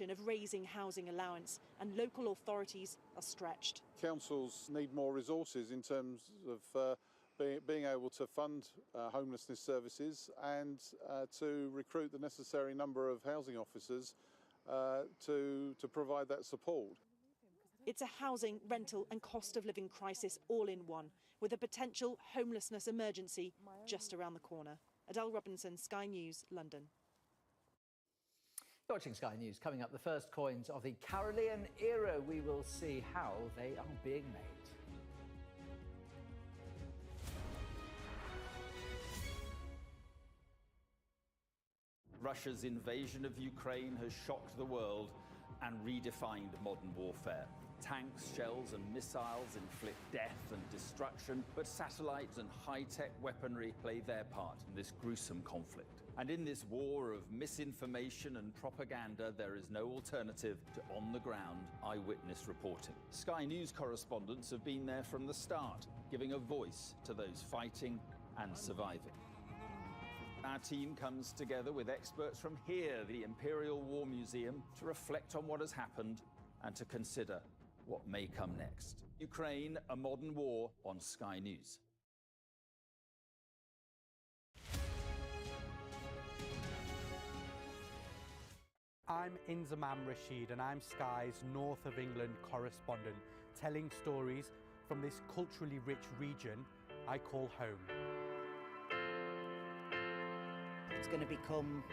of raising housing allowance, and local authorities are stretched. Councils need more resources in terms of being able to fund homelessness services and to recruit the necessary number of housing officers to provide that support. It's a housing, rental and cost of living crisis all in one, with a potential homelessness emergency just around the corner. Adele Robinson, Sky News, London. You're watching Sky News. Coming up, the first coins of the Carolean era. We will see how they are being made. Russia's invasion of Ukraine has shocked the world and redefined modern warfare. Tanks, shells and missiles inflict death and destruction, but satellites and high-tech weaponry play their part in this gruesome conflict. And in this war of misinformation and propaganda, there is no alternative to on-the-ground eyewitness reporting. Sky News correspondents have been there from the start, giving a voice to those fighting and surviving. Our team comes together with experts from here, the Imperial War Museum, to reflect on what has happened and to consider what may come next. Ukraine, a modern war on Sky News. I'm Inzamam Rashid and I'm Sky's North of England correspondent, telling stories from this culturally rich region I call home. It's going to become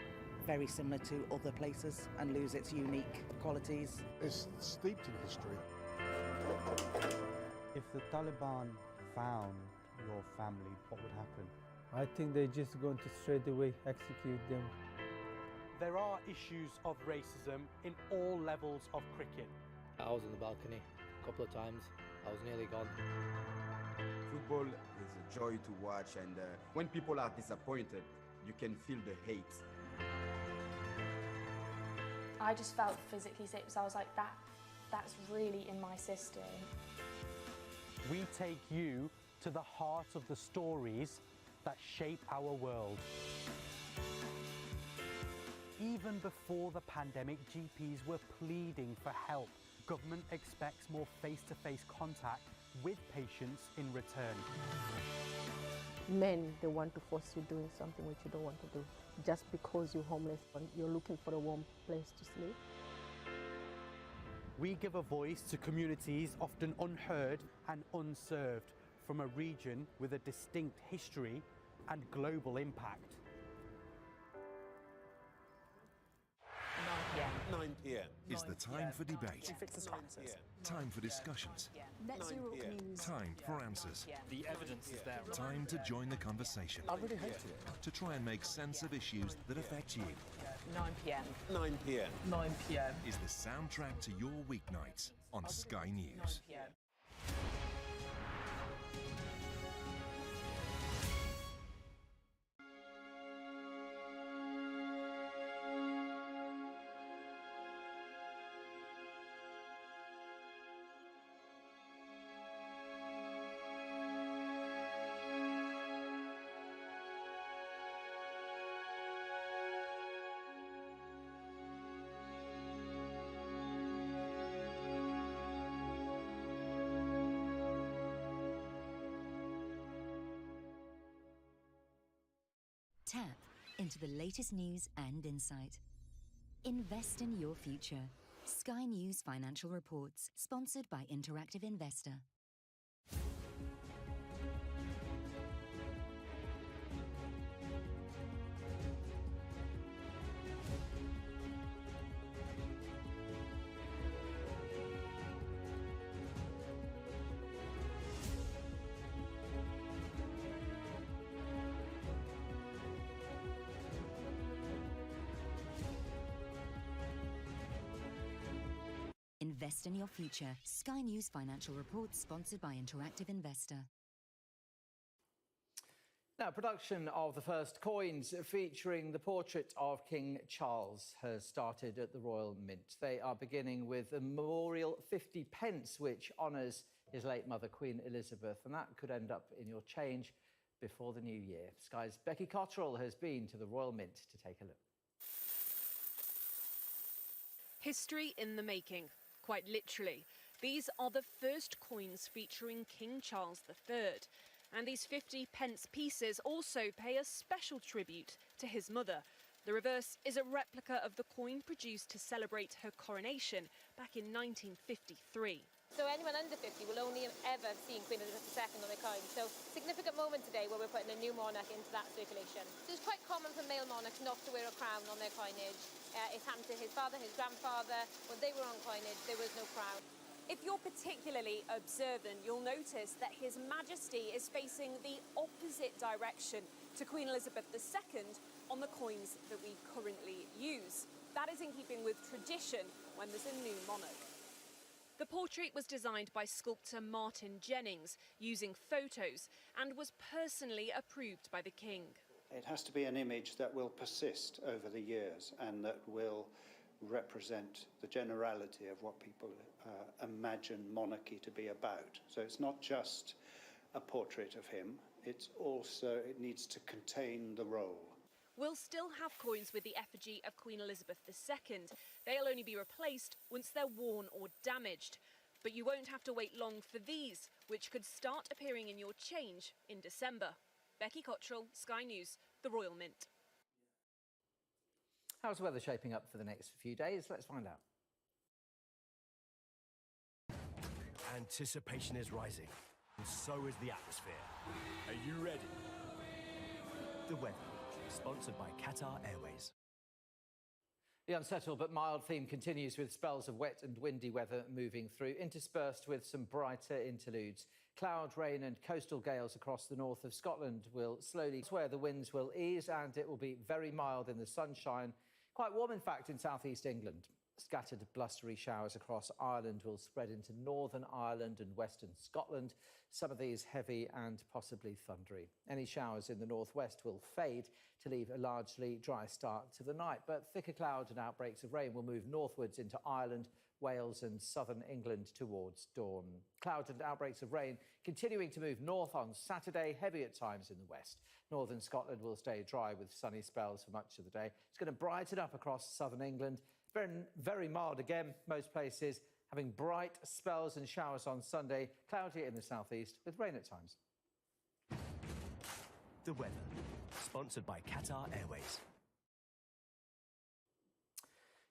very similar to other places and lose its unique qualities. It's steeped in history. If the Taliban found your family, what would happen? I think they're just going to straight away execute them. There are issues of racism in all levels of cricket. I was on the balcony a couple of times. I was nearly gone. Football is a joy to watch, and when people are disappointed, you can feel the hate. I just felt physically sick, so I was like, that's really in my system. We take you to the heart of the stories that shape our world. Even before the pandemic, GPs were pleading for help. Government expects more face-to-face contact with patients in return. Men, they want to force you doing something which you don't want to do, just because you're homeless and you're looking for a warm place to sleep. We give a voice to communities often unheard and unserved from a region with a distinct history and global impact. 9 p.m. is the time for debate. Time for discussions. Time for answers. The evidence is there. Time to join the conversation. I really hate it. To try and make sense of issues that affect you. 9 p.m. 9 p.m. 9 p.m. is the soundtrack to your weeknights on Sky News. 9 p.m. Tap into the latest news and insight. Invest in your future. Sky News Financial Reports, sponsored by Interactive Investor. Invest in your future. Sky News Financial Reports, sponsored by Interactive Investor. Now, production of the first coins featuring the portrait of King Charles has started at the Royal Mint. They are beginning with a memorial 50 pence, which honours his late mother, Queen Elizabeth, and that could end up in your change before the new year. Sky's Becky Cottrell has been to the Royal Mint to take a look. History in the making, quite literally. These are the first coins featuring King Charles III. And these 50 pence pieces also pay a special tribute to his mother. The reverse is a replica of the coin produced to celebrate her coronation back in 1953. So anyone under 50 will only have ever seen Queen Elizabeth II on their coin. So significant moment today where we're putting a new monarch into that circulation. It's quite common for male monarchs not to wear a crown on their coinage. It happened to his father, his grandfather. When they were on coinage, there was no crown. If you're particularly observant, you'll notice that His Majesty is facing the opposite direction to Queen Elizabeth II on the coins that we currently use. That is in keeping with tradition when there's a new monarch. The portrait was designed by sculptor Martin Jennings using photos and was personally approved by the King. It has to be an image that will persist over the years and that will represent the generality of what people imagine monarchy to be about. So it's not just a portrait of him, it needs to contain the role. We'll still have coins with the effigy of Queen Elizabeth II. They'll only be replaced once they're worn or damaged. But you won't have to wait long for these, which could start appearing in your change in December. Becky Cottrell, Sky News, the Royal Mint. How's the weather shaping up for the next few days? Let's find out. Anticipation is rising, and so is the atmosphere. Are you ready? The weather, sponsored by Qatar Airways. The unsettled but mild theme continues with spells of wet and windy weather moving through, interspersed with some brighter interludes. Cloud, rain and coastal gales across the north of Scotland will slowly where the winds will ease and it will be very mild in the sunshine. Quite warm, in fact, in southeast England. Scattered blustery showers across Ireland will spread into Northern Ireland and western Scotland. Some of these heavy and possibly thundery. Any showers in the northwest will fade to leave a largely dry start to the night, but thicker cloud and outbreaks of rain will move northwards into Ireland, Wales and southern England towards dawn. Cloud and outbreaks of rain continuing to move north on Saturday, heavy at times in the west. Northern Scotland will stay dry with sunny spells for much of the day. It's going to brighten up across southern England. Very, very mild again, most places having bright spells and showers on Sunday, cloudy in the southeast with rain at times. The weather, sponsored by Qatar Airways.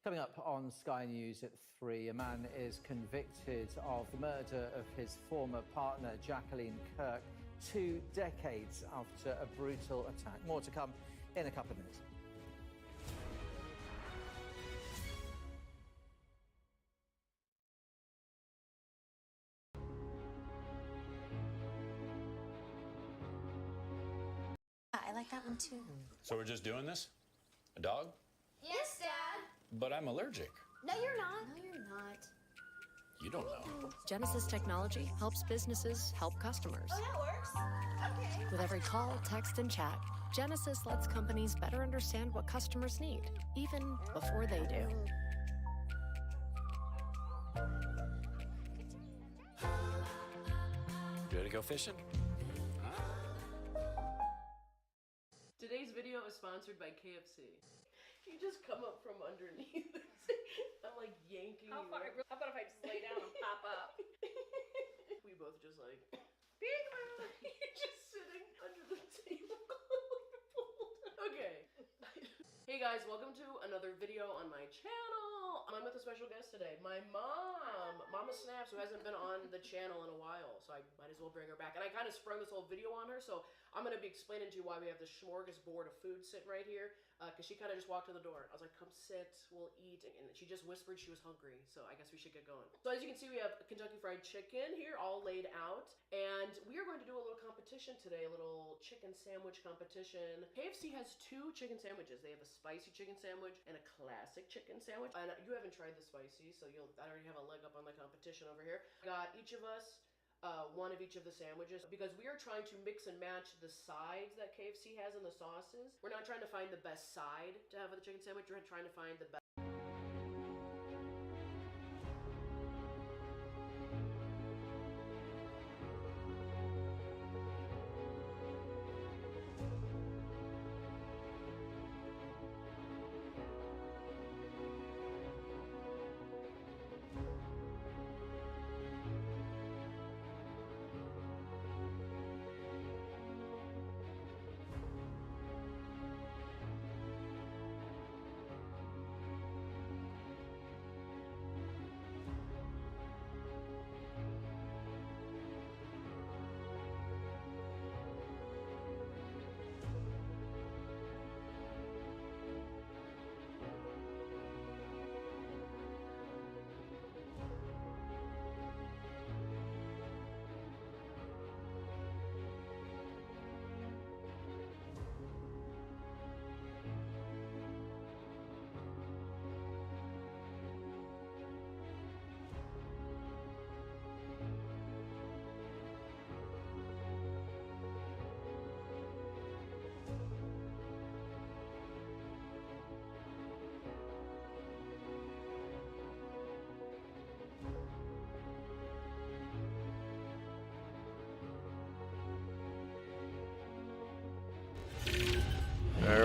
Coming up on Sky News at 3, a man is convicted of the murder of his former partner, Jacqueline Kirk, 2 decades after a brutal attack. More to come in a couple of minutes. I like that one too. So we're just doing this? A dog? Yes, Dad. But I'm allergic. No, you're not. No, you're not. You don't know. Genesis Technology helps businesses help customers. Oh, that works. Okay. With every call, text, and chat, Genesis lets companies better understand what customers need, even before they do. Ready to go fishing? Today's video is sponsored by KFC. You just come up from underneath. I'm like yanking How you. about if I just lay down and pop up? We both just like, you're just sitting under the table. Okay. Hey guys, welcome to another video on my channel. I'm with a special guest today, my mom, Mama Snaps, who hasn't been on the channel in a while, so I might as well bring her back. And I kind of sprung this whole video on her, so I'm going to be explaining to you why we have this smorgasbord of food sitting right here, because she kind of just walked to the door. I was like, come sit, we'll eat, and she just whispered she was hungry, so I guess we should get going. So as you can see, we have Kentucky Fried Chicken here, all laid out, and we are going to do a little competition today, a little chicken sandwich competition. KFC has 2 chicken sandwiches. They have a spicy chicken sandwich and a classic chicken sandwich, and you haven't tried the spicy, so I already have a leg up on the competition over here. Got each of us one of each of the sandwiches because we are trying to mix and match the sides that KFC has and the sauces. We're not trying to find the best side to have with the chicken sandwich. We're trying to find the best.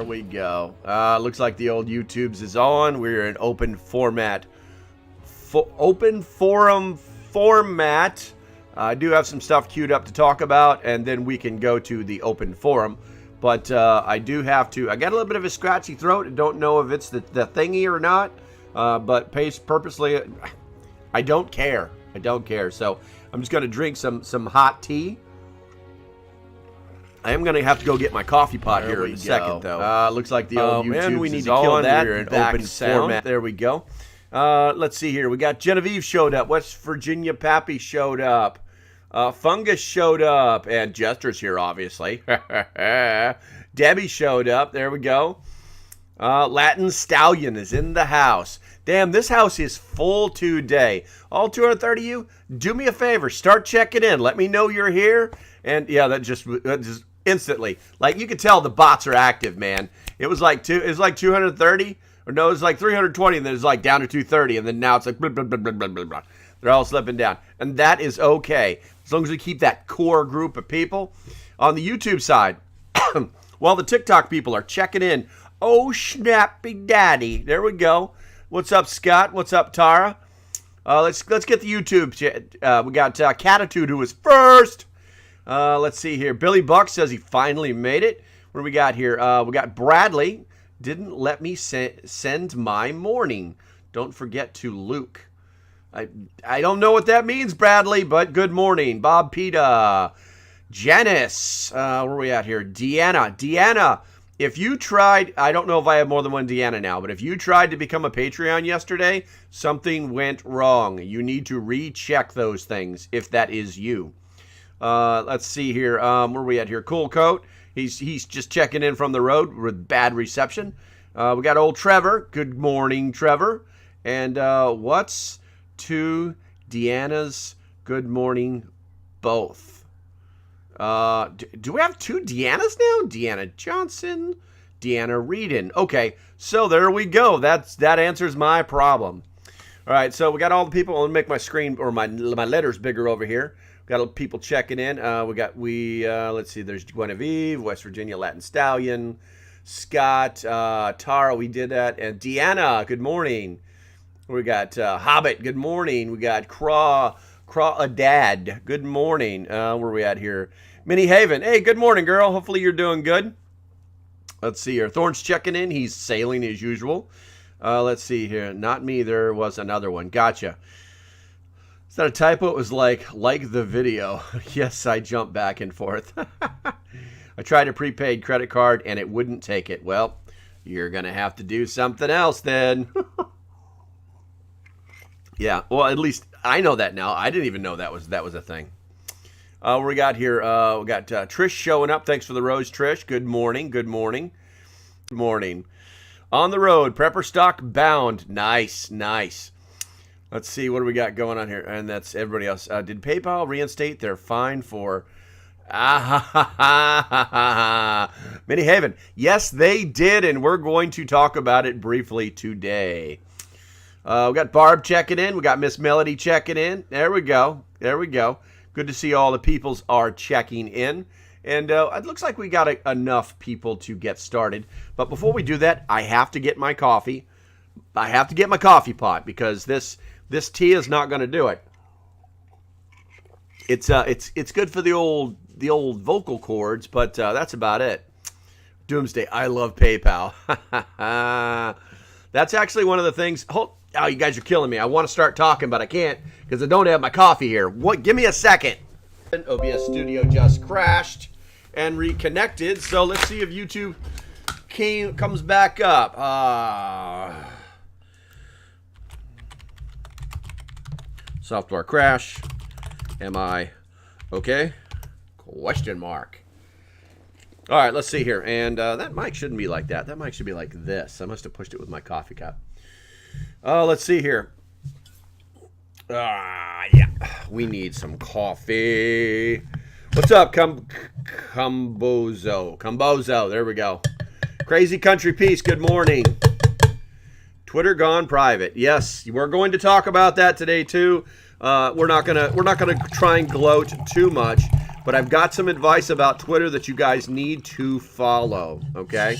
There we go. Looks like the old YouTube's is on. We're in open format. Open forum format. I do have some stuff queued up to talk about, and then we can go to the open forum. But I do have to. I got a little bit of a scratchy throat. I don't know if it's the thingy or not. But purposely, I don't care. I don't care. So I'm just going to drink some hot tea. I am going to have to go get my coffee pot here in a second, though. Looks like the old YouTube we need to kill that. We're in open format. There we go. Let's see here. We got Genevieve showed up. West Virginia Pappy showed up. Fungus showed up. And Jester's here, obviously. Debbie showed up. There we go. Latin Stallion is in the house. Damn, this house is full today. All 230 of you, do me a favor. Start checking in. Let me know you're here. And yeah, that just instantly. Like, you could tell the bots are active, man. It was like 230. Or no, it was like 320, and then it's like down to 230, and then now it's like blah, blah, blah, blah, blah, blah, blah. They're all slipping down. And that is okay, as long as we keep that core group of people. On the YouTube side, while the TikTok people are checking in, oh, snappy daddy. There we go. What's up, Scott? What's up, Tara? Let's get the YouTube. We got Catitude, who was first. Let's see here. Billy Buck says he finally made it. What do we got here? We got Bradley. Didn't let me send my morning. Don't forget to Luke. I don't know what that means, Bradley, but good morning. Bob Pita. Janice. Where are we at here? Deanna, if you tried, I don't know if I have more than one Deanna now, but if you tried to become a Patreon yesterday, something went wrong. You need to recheck those things if that is you. Let's see here. Where are we at here? Cool Coat. He's just checking in from the road with bad reception. We got old Trevor. Good morning, Trevor. And what's to Deanna's good morning both? Do we have two Deannas now? Deanna Johnson, Deanna Reedon. Okay, so there we go. That answers my problem. All right, so we got all the people. I'll make my screen or my letters bigger over here. Got people checking in. Let's see, there's Guinevere, West Virginia Latin Stallion, Scott, Tara, we did that, and Deanna, good morning. We got Hobbit, good morning. We got Crawdad, good morning. Where are we at here? Minnie Haven, hey, good morning, girl. Hopefully you're doing good. Let's see here. Thorne's checking in. He's sailing as usual. Let's see here. Not me. There was another one. Gotcha. Is that a typo? It was like the video. Yes, I jumped back and forth. I tried a prepaid credit card and it wouldn't take it. Well, you're going to have to do something else then. Yeah, well, at least I know that now. I didn't even know that was a thing. What we got here? We got Trish showing up. Thanks for the rose, Trish. Good morning. Good morning. Good morning. On the road, prepper stock bound. Nice, nice. Let's see, what do we got going on here? And that's everybody else. Did PayPal reinstate their fine for... Minnie Haven. Yes, they did, and we're going to talk about it briefly today. We got Barb checking in. We got Miss Melody checking in. There we go. There we go. Good to see all the peoples are checking in. And it looks like we got enough people to get started. But before we do that, I have to get my coffee. I have to get my coffee pot because this tea is not going to do it. It's good for the old vocal cords, but that's about it. Doomsday. I love PayPal. That's actually one of the things. Oh, you guys are killing me. I want to start talking, but I can't because I don't have my coffee here. What? Give me a second. OBS Studio just crashed and reconnected, so let's see if YouTube comes back up. Software crash. Am I okay? Question mark. All right, let's see here. And that mic shouldn't be like that. That mic should be like this. I must have pushed it with my coffee cup. Let's see here. Yeah. We need some coffee. What's up, Cumbozo? Cumbozo. There we go. Crazy Country Peace. Good morning. Twitter gone private. Yes, we're going to talk about that today too. We're not gonna try and gloat too much, but I've got some advice about Twitter that you guys need to follow. Okay,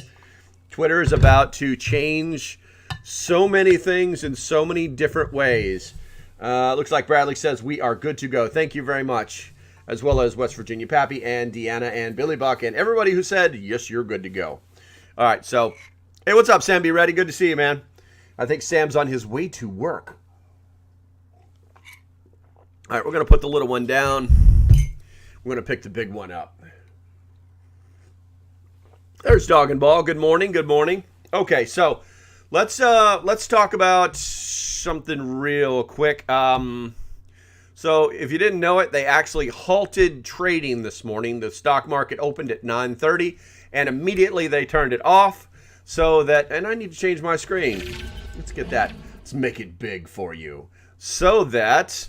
Twitter is about to change so many things in so many different ways. Looks like Bradley says we are good to go. Thank you very much. As well as West Virginia Pappy and Deanna and Billy Buck and everybody who said, yes, you're good to go. All right, so, hey, what's up, Sam? Be ready. Good to see you, man. I think Sam's on his way to work. All right, we're going to put the little one down. We're going to pick the big one up. There's Dog and Ball. Good morning. Good morning. Okay, so let's talk about something real quick. So if you didn't know it, they actually halted trading this morning. The stock market opened at 9:30, and immediately they turned it off. So that, and I need to change my screen. Let's get that. Let's make it big for you. So that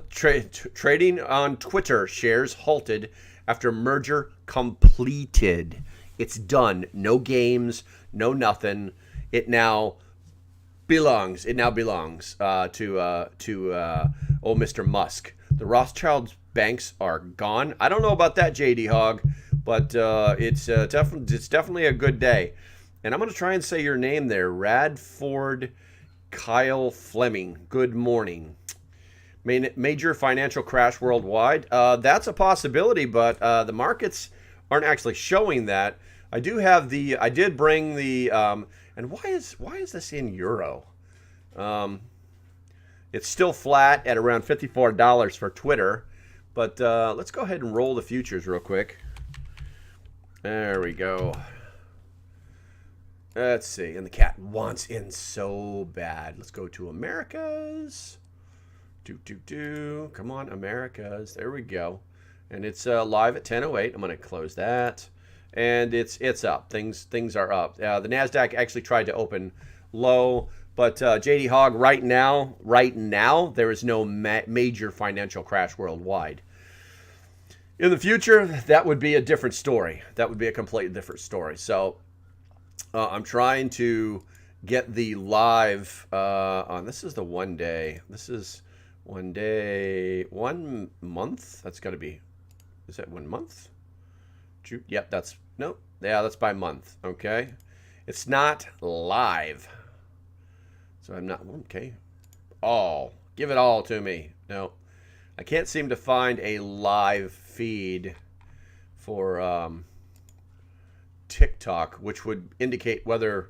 trading on Twitter shares halted after merger completed. It's done. No games, no nothing. It now belongs. It now belongs to old Mr. Musk. The Rothschild banks are gone. I don't know about that, JD Hogg, but it's definitely a good day. And I'm going to try and say your name there, Radford Kyle Fleming. Good morning. Major financial crash worldwide. That's a possibility, but the markets aren't actually showing that. I did bring the, and why is this in euro? It's still flat at around $54 for Twitter, but let's go ahead and roll the futures real quick. There we go. Let's see, and the cat wants in so bad. Let's go to Americas. Come on, Americas. There we go. And it's live at 10:08. I'm going to close that. And it's up. Things are up. The NASDAQ actually tried to open low, but JD Hogg, right now, there is no major financial crash worldwide. In the future, that would be a different story. That would be a completely different story. So I'm trying to get the live on. This is the 1 day. This is 1 day, 1 month. That's got to be. Is that 1 month? Yep, that's nope. Yeah, that's by month. Okay, it's not live, so I'm not okay. Give it all to me. No, I can't seem to find a live feed for TikTok, which would indicate whether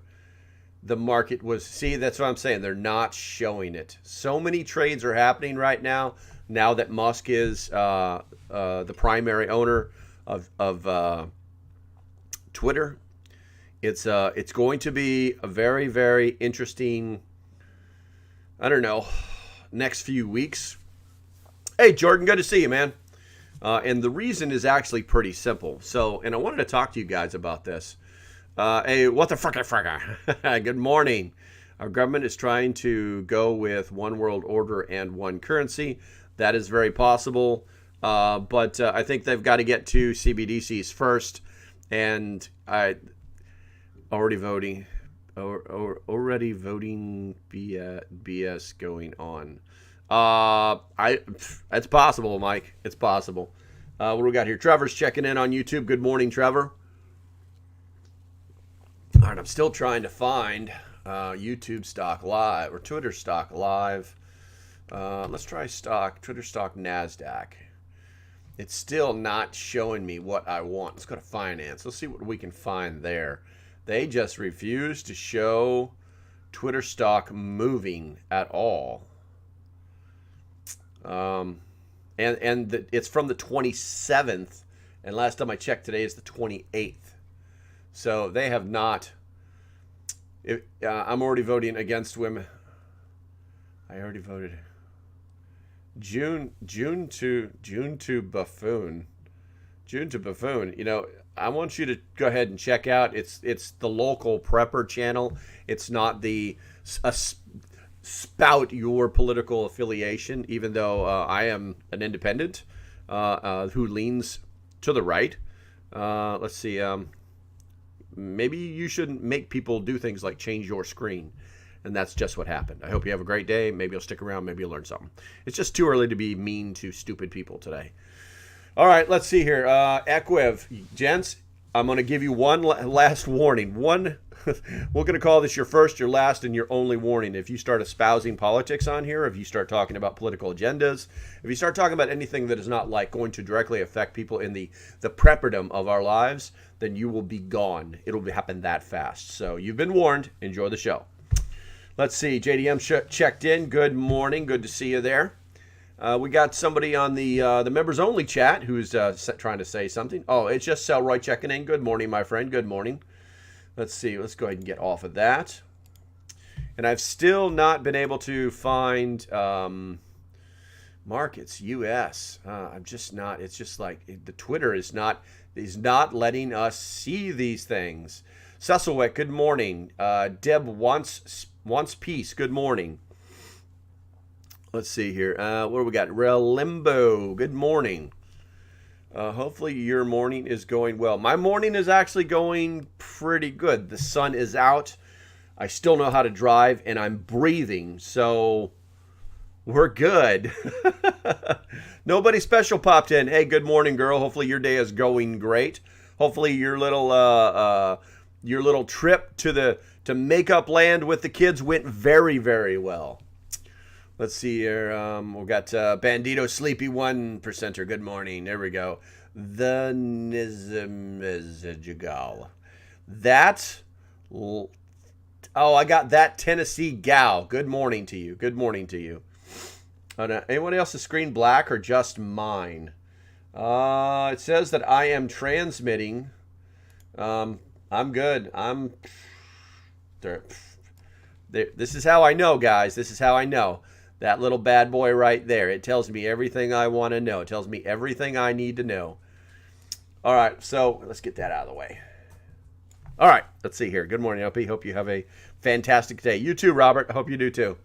the market was. See, that's what I'm saying. They're not showing it. So many trades are happening right now. Now that Musk is the primary owner of Twitter, it's going to be a very, very interesting, I don't know, next few weeks. Hey, Jordan, good to see you, man. And the reason is actually pretty simple. So, and I wanted to talk to you guys about this. Hey, what the fricka? Good morning. Our government is trying to go with one world order and one currency. That is very possible. But I think they've got to get to CBDCs first. And I already voting BS going on. It's possible, Mike. It's possible. What do we got here? Trevor's checking in on YouTube. Good morning, Trevor. All right, I'm still trying to find YouTube stock live or Twitter stock live. Let's try Twitter stock NASDAQ. It's still not showing me what I want. Let's go to finance. Let's see what we can find there. They just refuse to show Twitter stock moving at all. It's from the 27th, and last time I checked today is the 28th. So they have not. I'm already voting against women. I already voted. June to buffoon. June to buffoon. You know, I want you to go ahead and check out. It's the local prepper channel. It's not the spout your political affiliation. Even though I am an independent who leans to the right. Let's see. Maybe you shouldn't make people do things like change your screen. And that's just what happened. I hope you have a great day. Maybe you'll stick around. Maybe you'll learn something. It's just too early to be mean to stupid people today. All right, let's see here. Equiv, gents, I'm going to give you one last warning. We're going to call this your first, your last, and your only warning. If you start espousing politics on here, if you start talking about political agendas, if you start talking about anything that is not like going to directly affect people in the prepperdom of our lives, then you will be gone. It'll happen that fast. So you've been warned. Enjoy the show. Let's see. JDM checked in. Good morning. Good to see you there. We got somebody on the members only chat who's trying to say something. Oh, it's just Selroy checking in. Good morning, my friend. Good morning. Let's see. Let's go ahead and get off of that. And I've still not been able to find markets US. I'm just not. It's just like the Twitter is not letting us see these things. Cecilwick, good morning. Deb wants peace. Good morning. Let's see here. What do we got? Relimbo, good morning. Hopefully your morning is going well. My morning is actually going pretty good. The sun is out. I still know how to drive, and I'm breathing, so we're good. Nobody special popped in. Hey, good morning, girl. Hopefully your day is going great. Hopefully your little trip to Makeup Land with the kids went very, very well. Let's see here. We've got Bandito Sleepy 1%er. Good morning. There we go. The Nizamizagal. I got that Tennessee gal. Good morning to you. Good morning to you. Anyone else's screen black or just mine? It says that I am transmitting. I'm good. This is how I know, guys. This is how I know. That little bad boy right there. It tells me everything I want to know. It tells me everything I need to know. All right, so let's get that out of the way. All right, let's see here. Good morning, Opie. Hope you have a fantastic day. You too, Robert. I hope you do too.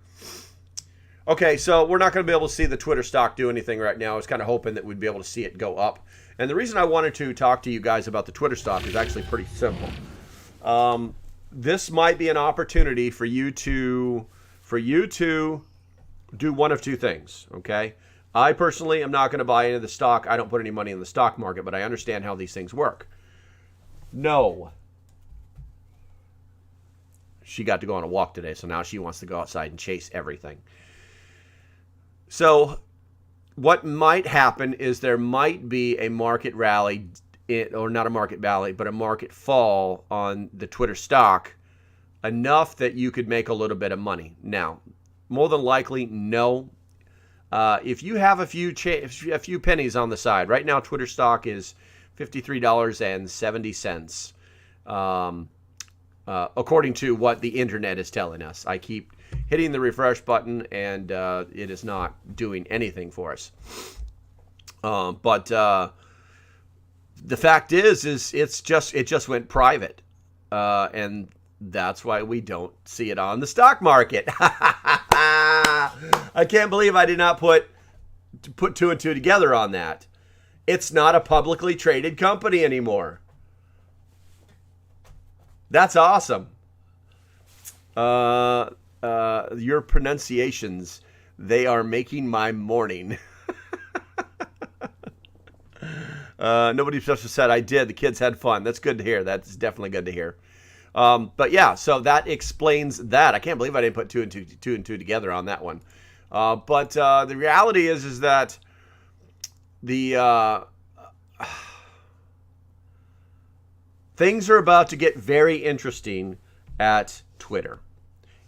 Okay, so we're not going to be able to see the Twitter stock do anything right now. I was kind of hoping that we'd be able to see it go up. And the reason I wanted to talk to you guys about the Twitter stock is actually pretty simple. This might be an opportunity for you to do one of two things, okay? I personally am not going to buy any of the stock. I don't put any money in the stock market, but I understand how these things work. No. She got to go on a walk today, so now she wants to go outside and chase everything. So what might happen is there might be a market rally, or not a market rally, but a market fall on the Twitter stock enough that you could make a little bit of money. Now, more than likely, no. If you have a few pennies on the side, right now Twitter stock is $53.70, according to what the internet is telling us. I keep hitting the refresh button, and it is not doing anything for us. But the fact is it just went private, and that's why we don't see it on the stock market. I can't believe I did not put two and two together on that. It's not a publicly traded company anymore. That's awesome. Your pronunciations, they are making my morning. Nobody special said I did. The kids had fun. That's good to hear. That's definitely good to hear. But yeah, so that explains that. I can't believe I didn't put two and two together on that one. But the reality is that the things are about to get very interesting at Twitter.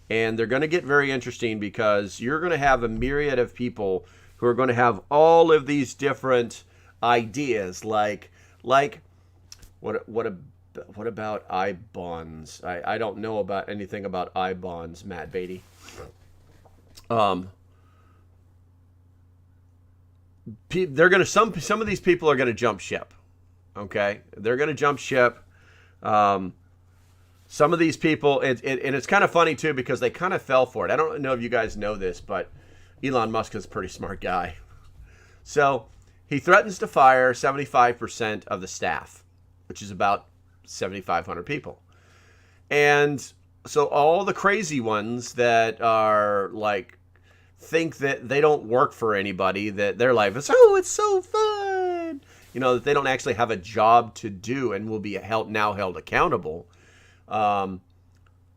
And they're going to get very interesting because you're going to have a myriad of people who are going to have all of these different ideas, like what about I bonds? I don't know about anything about I bonds, Matt Beatty. They're gonna some of these people are gonna jump ship. Okay, they're gonna jump ship. Some of these people, and it's kind of funny too because they kind of fell for it. I don't know if you guys know this, but Elon Musk is a pretty smart guy. So he threatens to fire 75% of the staff, which is about 7,500 people. And so all the crazy ones that are like, think that they don't work for anybody, that their life is, oh, it's so fun. that they don't actually have a job to do and will be now held accountable,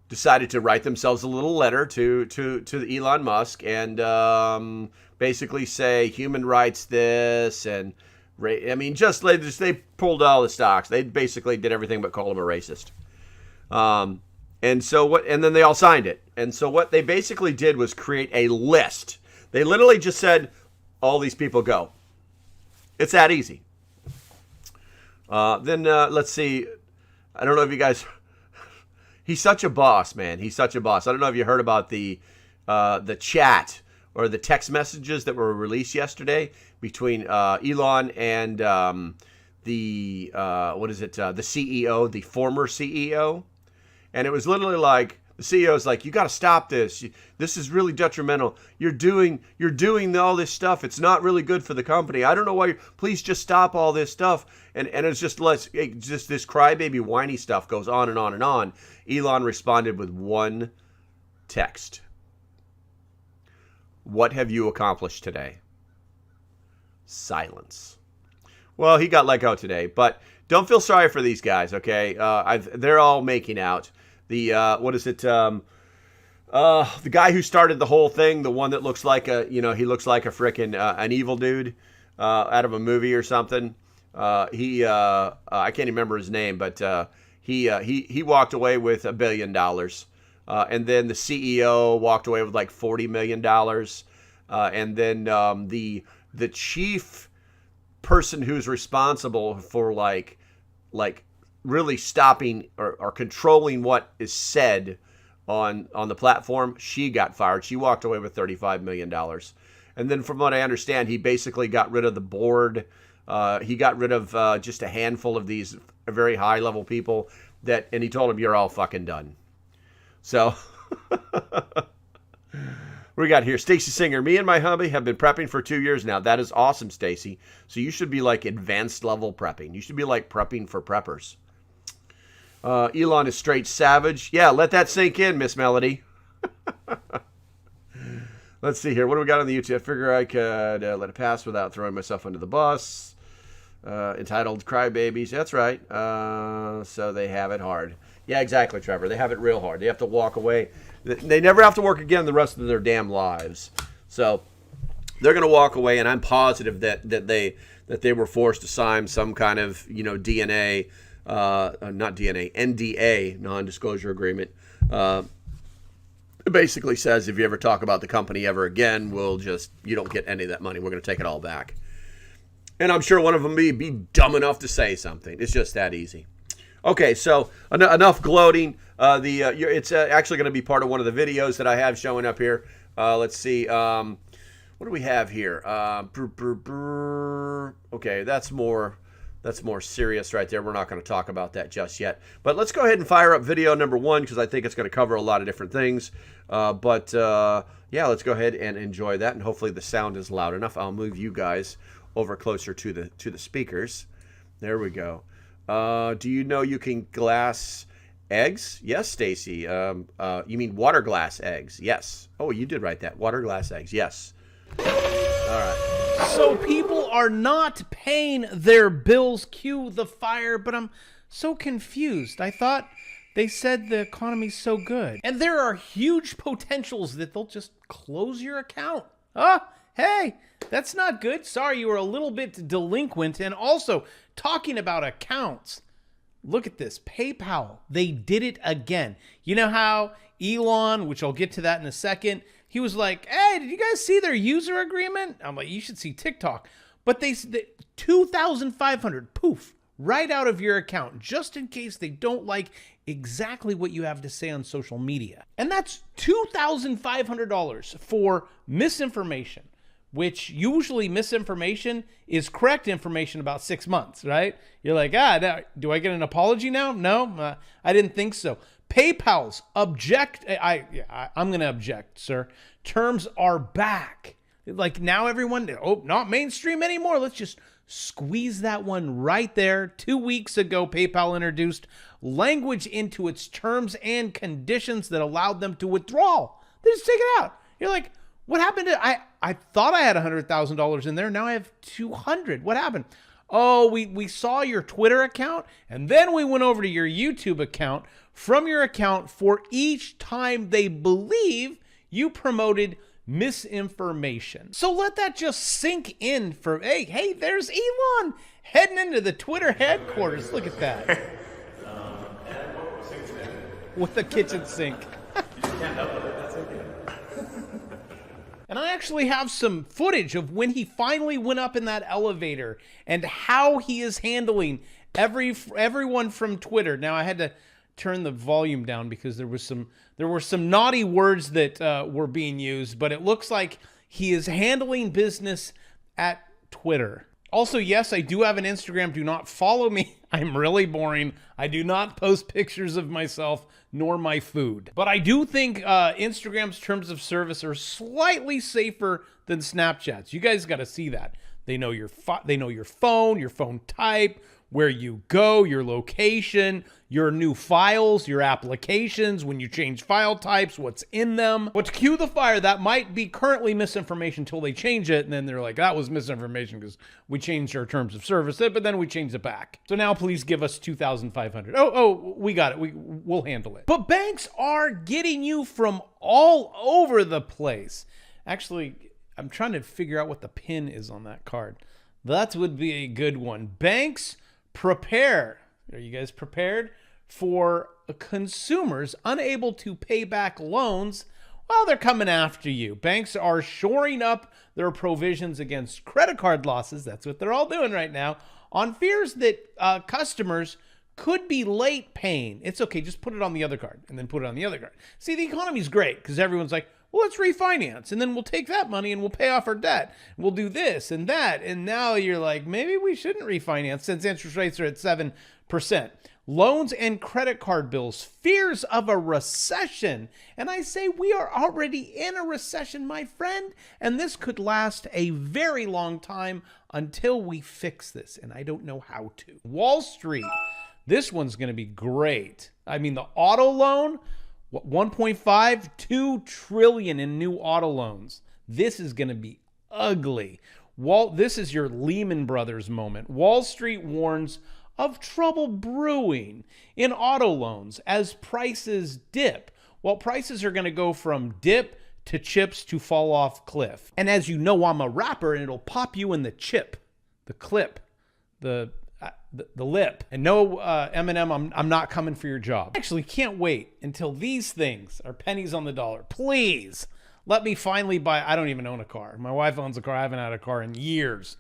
decided to write themselves a little letter to Elon Musk and basically say human rights this and they pulled all the stocks. They basically did everything but call him a racist. And then they all signed it. And so what they basically did was create a list. They literally just said, all these people go. It's that easy. Let's see. I don't know if you guys, he's such a boss, man. He's such a boss. I don't know if you heard about the chat or the text messages that were released yesterday between Elon and the CEO, the former CEO. And it was literally like, the CEO's like, you got to stop this. This is really detrimental. You're doing all this stuff. It's not really good for the company. I don't know why. Please just stop all this stuff. And it's just this crybaby whiny stuff goes on and on and on. Elon responded with one text. What have you accomplished today? Silence. Well, he got let go today, but don't feel sorry for these guys, okay? They're all making out. The guy who started the whole thing, the one that looks like he looks like a frickin' an evil dude out of a movie or something. I can't remember his name, but he walked away with $1 billion. And then the CEO walked away with like $40 million. And then the chief person who's responsible for like really stopping or controlling what is said on the platform, she got fired. She walked away with $35 million. And then from what I understand, he basically got rid of the board. He got rid of just a handful of these very high level people and he told them, you're all fucking done. So what we got here? Stacy Singer. Me and my hubby have been prepping for 2 years now. That is awesome, Stacy. So you should be like advanced level prepping. You should be like prepping for preppers. Elon is straight savage. Yeah, let that sink in, Miss Melody. Let's see here. What do we got on the YouTube? I figure I could let it pass without throwing myself under the bus. Entitled Crybabies. That's right. So they have it hard. Yeah, exactly, Trevor. They have it real hard. They have to walk away. They never have to work again the rest of their damn lives. So they're going to walk away, and I'm positive that they were forced to sign some kind of NDA, non-disclosure agreement. It basically says if you ever talk about the company ever again, you don't get any of that money. We're going to take it all back. And I'm sure one of them be dumb enough to say something. It's just that easy. Okay, so enough gloating. It's actually going to be part of one of the videos that I have showing up here. Let's see. What do we have here? Okay, that's more serious right there. We're not going to talk about that just yet. But let's go ahead and fire up video number 1 because I think it's going to cover a lot of different things. Yeah, let's go ahead and enjoy that, and hopefully the sound is loud enough. I'll move you guys over closer to the speakers. There we go. Do you know you can glass eggs? Yes, Stacy. You mean water glass eggs? Yes. Oh, you did write that. Water glass eggs. Yes. All right. So people are not paying their bills. Cue the fire. But I'm so confused. I thought they said the economy's so good. And there are huge potentials that they'll just close your account. Oh, hey, that's not good. Sorry, you were a little bit delinquent. And also, talking about accounts, look at this. PayPal, they did it again. You know how Elon, which I'll get to that in a second, he was like, hey, did you guys see their user agreement? I'm like, you should see TikTok. But they $2,500, poof, right out of your account, just in case they don't like exactly what you have to say on social media. And that's $2,500 for misinformation, which usually misinformation is correct information about 6 months, right? You're like, now, do I get an apology now? No, I didn't think so. PayPal's object. I'm going to object, sir. Terms are back. Like now everyone, not mainstream anymore. Let's just squeeze that one right there. 2 weeks ago, PayPal introduced language into its terms and conditions that allowed them to withdraw. They just take it out. You're like, what happened to, I thought I had $100,000 in there. Now I have 200. What happened? Oh, we saw your Twitter account, and then we went over to your YouTube account from your account for each time they believe you promoted misinformation. So let that just sink in for, hey, there's Elon heading into the Twitter headquarters. Look at that. With the kitchen sink. And I actually have some footage of when he finally went up in that elevator and how he is handling everyone from Twitter. Now, I had to turn the volume down because there were some naughty words that were being used, but it looks like he is handling business at Twitter. Also, yes, I do have an Instagram. Do not follow me. I'm really boring. I do not post pictures of myself nor my food. But I do think Instagram's terms of service are slightly safer than Snapchat's. You guys got to see that. They know your phone type, where you go, your location, your new files, your applications, when you change file types, what's in them. But to cue the fire, that might be currently misinformation until they change it, and then they're like, that was misinformation because we changed our terms of service, but then we changed it back. So now please give us $2,500. Oh, we got it. We'll handle it. But banks are getting you from all over the place. Actually, I'm trying to figure out what the PIN is on that card. That would be a good one. Banks, prepare. Are you guys prepared for consumers unable to pay back loans? Well, they're coming after you. Banks are shoring up their provisions against credit card losses. That's what they're all doing right now, on fears that customers could be late paying. It's okay, just put it on the other card and then put it on the other card. See, the economy's great because everyone's like, well, let's refinance, and then we'll take that money and we'll pay off our debt. We'll do this and that. And now you're like, maybe we shouldn't refinance since interest rates are at 7%. Loans and credit card bills, fears of a recession. And I say we are already in a recession, my friend, and this could last a very long time until we fix this, and I don't know how to. Wall Street, this one's going to be great. I mean, the auto loan, 1.5, 2 trillion in new auto loans. This is going to be ugly. This is your Lehman Brothers moment. Wall Street warns of trouble brewing in auto loans as prices dip. Well, prices are going to go from dip to chips to fall off cliff. And as you know, I'm a rapper, and it'll pop you in the chip, the clip, the lip. And no, Eminem, I'm not coming for your job. I actually can't wait until these things are pennies on the dollar. Please let me finally buy. I don't even own a car. My wife owns a car. I haven't had a car in years.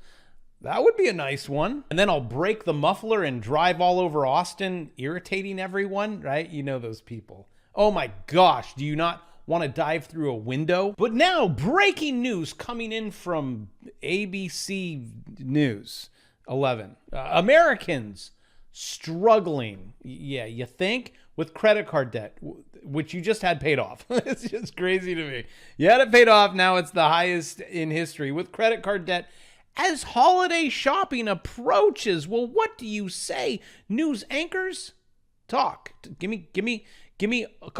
That would be a nice one. And then I'll break the muffler and drive all over Austin, irritating everyone, right? You know those people. Oh my gosh, do you not want to dive through a window? But now, breaking news coming in from ABC News 11. Americans struggling, yeah, you think, with credit card debt, which you just had paid off. It's just crazy to me. You had it paid off, now it's the highest in history with credit card debt. As holiday shopping approaches, well, what do you say? News anchors, talk. Give me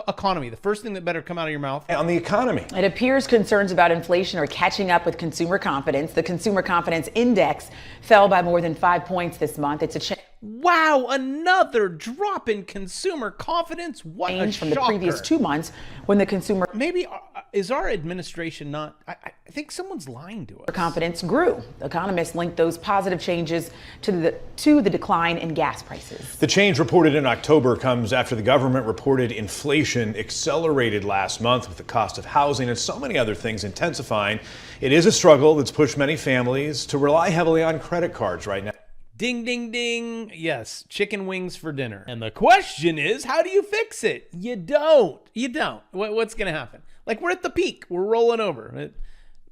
economy. The first thing that better come out of your mouth. On the economy. It appears concerns about inflation are catching up with consumer confidence. The Consumer Confidence Index fell by more than 5 points this month. It's a wow, another drop in consumer confidence. What a change from the shocker. previous 2 months when the consumer maybe is our administration not, I think someone's lying to us. Confidence grew. Economists linked those positive changes to the decline in gas prices. The change reported in October comes after the government reported inflation accelerated last month with the cost of housing and so many other things intensifying. It is a struggle that's pushed many families to rely heavily on credit cards right now. Ding, ding, ding. Yes, chicken wings for dinner. And the question is, how do you fix it? You don't. What's going to happen? Like, we're at the peak. We're rolling over.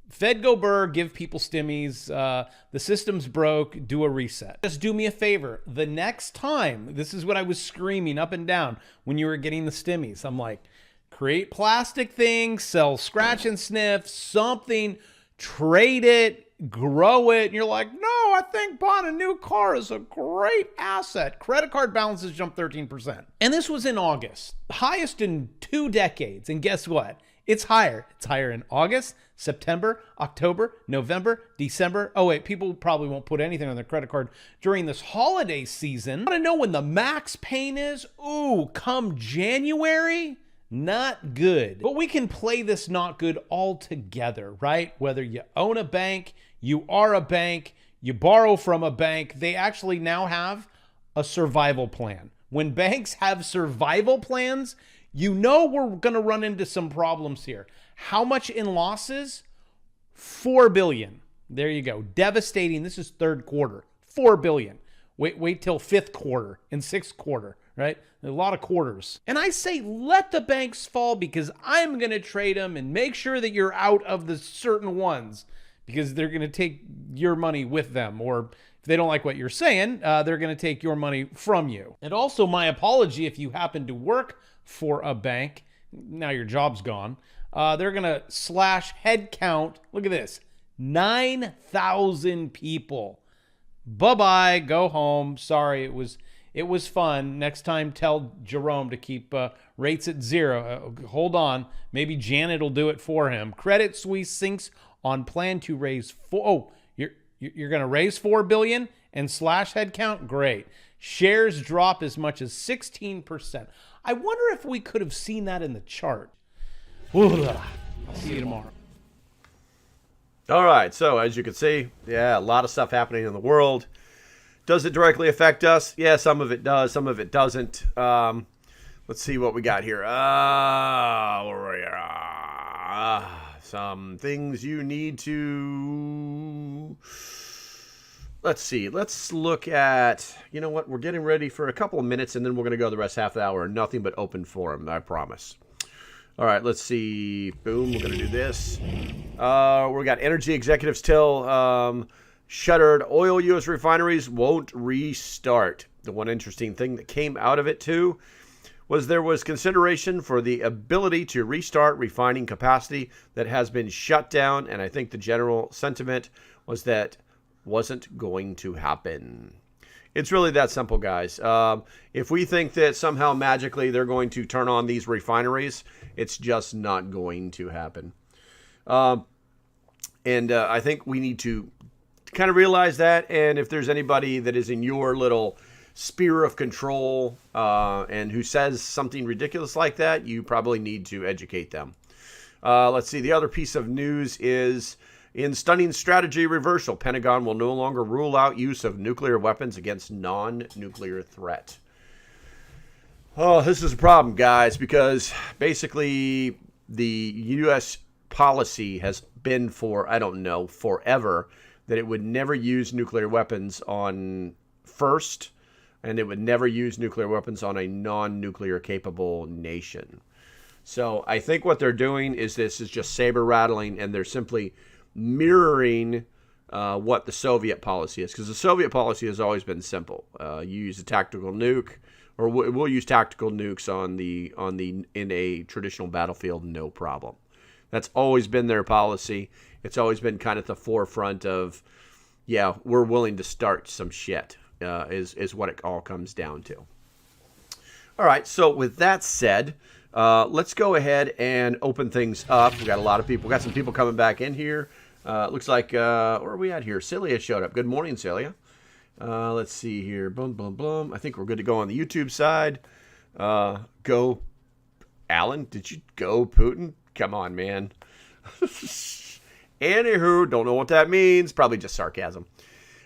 Fed go burr, give people stimmies. The system's broke. Do a reset. Just do me a favor. The next time, this is what I was screaming up and down when you were getting the stimmies. I'm like, create plastic things, sell scratch and sniff, something, trade it, grow it. And you're like, no, I think buying a new car is a great asset. Credit card balances jumped 13%. And this was in August, highest in 2 decades. And guess what? It's higher. It's higher in August, September, October, November, December. Oh, wait, people probably won't put anything on their credit card during this holiday season. I want to know when the max pain is? Ooh, come January? Not good. But we can play this not good all together, right? Whether you own a bank, you are a bank, you borrow from a bank, they actually now have a survival plan. When banks have survival plans, you know we're going to run into some problems here. How much in losses? $4 billion. There you go. Devastating. This is third quarter. $4 billion. Wait till fifth quarter and sixth quarter, right? A lot of quarters. And I say let the banks fall because I'm going to trade them and make sure that you're out of the certain ones because they're going to take your money with them. Or if they don't like what you're saying, they're going to take your money from you. And also my apology if you happen to work for a bank. Now your job's gone. They're going to slash head count. Look at this. 9,000 people. Bye-bye. Go home. Sorry, it was fun. Next time, tell Jerome to keep rates at 0. Hold on. Maybe Janet will do it for him. Credit Suisse sinks on plan to raise you're going to raise $4 billion and slash headcount? Great. Shares drop as much as 16%. I wonder if we could have seen that in the chart. I'll see you tomorrow. All right, so as you can see, yeah, a lot of stuff happening in the world. Does it directly affect us? Yeah, some of it does, some of it doesn't. Let's see what we got here. Some things you need to... Let's see. Let's look at... You know what? We're getting ready for a couple of minutes, and then we're going to go the rest half the hour. Nothing but open forum, I promise. All right, let's see. Boom, we're going to do this. We got energy executives tell shuttered oil U.S. refineries won't restart. The one interesting thing that came out of it, too, was there was consideration for the ability to restart refining capacity that has been shut down, and I think the general sentiment was that wasn't going to happen. It's really that simple, guys. If we think that somehow magically they're going to turn on these refineries, it's just not going to happen. And I think we need to kind of realize that. And if there's anybody that is in your little sphere of control and who says something ridiculous like that, you probably need to educate them. Let's see. The other piece of news is... In stunning strategy reversal, Pentagon will no longer rule out use of nuclear weapons against non-nuclear threat. Oh, this is a problem, guys, because basically the U.S. policy has been for, I don't know, forever, that it would never use nuclear weapons on first, and it would never use nuclear weapons on a non-nuclear capable nation. So I think what they're doing is this is just saber rattling, and they're simply mirroring what the Soviet policy is, because the Soviet policy has always been simple. You use a tactical nuke, or we'll use tactical nukes in a traditional battlefield, no problem. That's always been their policy. It's always been kind of the forefront of, yeah, we're willing to start some shit. Is what it all comes down to. All right. So with that said, let's go ahead and open things up. We got a lot of people. We got some people coming back in here. Looks like, where are we at here? Celia showed up. Good morning, Celia. Let's see here. Boom, boom, boom. I think we're good to go on the YouTube side. Go, Alan. Did you go, Putin? Come on, man. Anywho, don't know what that means. Probably just sarcasm.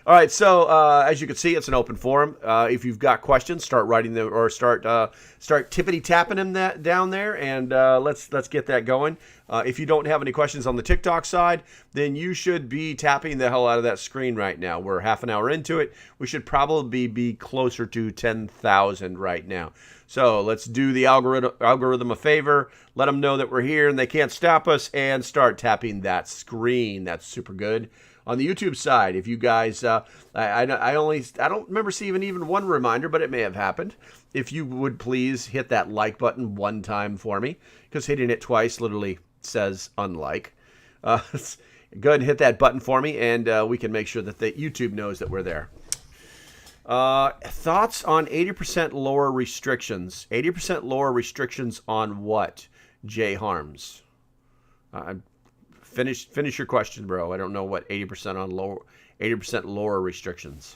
All right, so as you can see, it's an open forum. If you've got questions, start writing them or start tippity tapping them down there, and let's get that going. If you don't have any questions on the TikTok side, then you should be tapping the hell out of that screen right now. We're half an hour into it. We should probably be closer to 10,000 right now. So let's do the algorithm a favor. Let them know that we're here and they can't stop us, and start tapping that screen. That's super good. On the YouTube side, if you guys, I don't remember seeing even one reminder, but it may have happened. If you would please hit that like button one time for me, because hitting it twice literally says unlike. Go ahead and hit that button for me, and we can make sure that the YouTube knows that we're there. Thoughts on 80% lower restrictions? 80% lower restrictions on what, Jay Harms? Finish your question, bro. I don't know what 80% lower restrictions.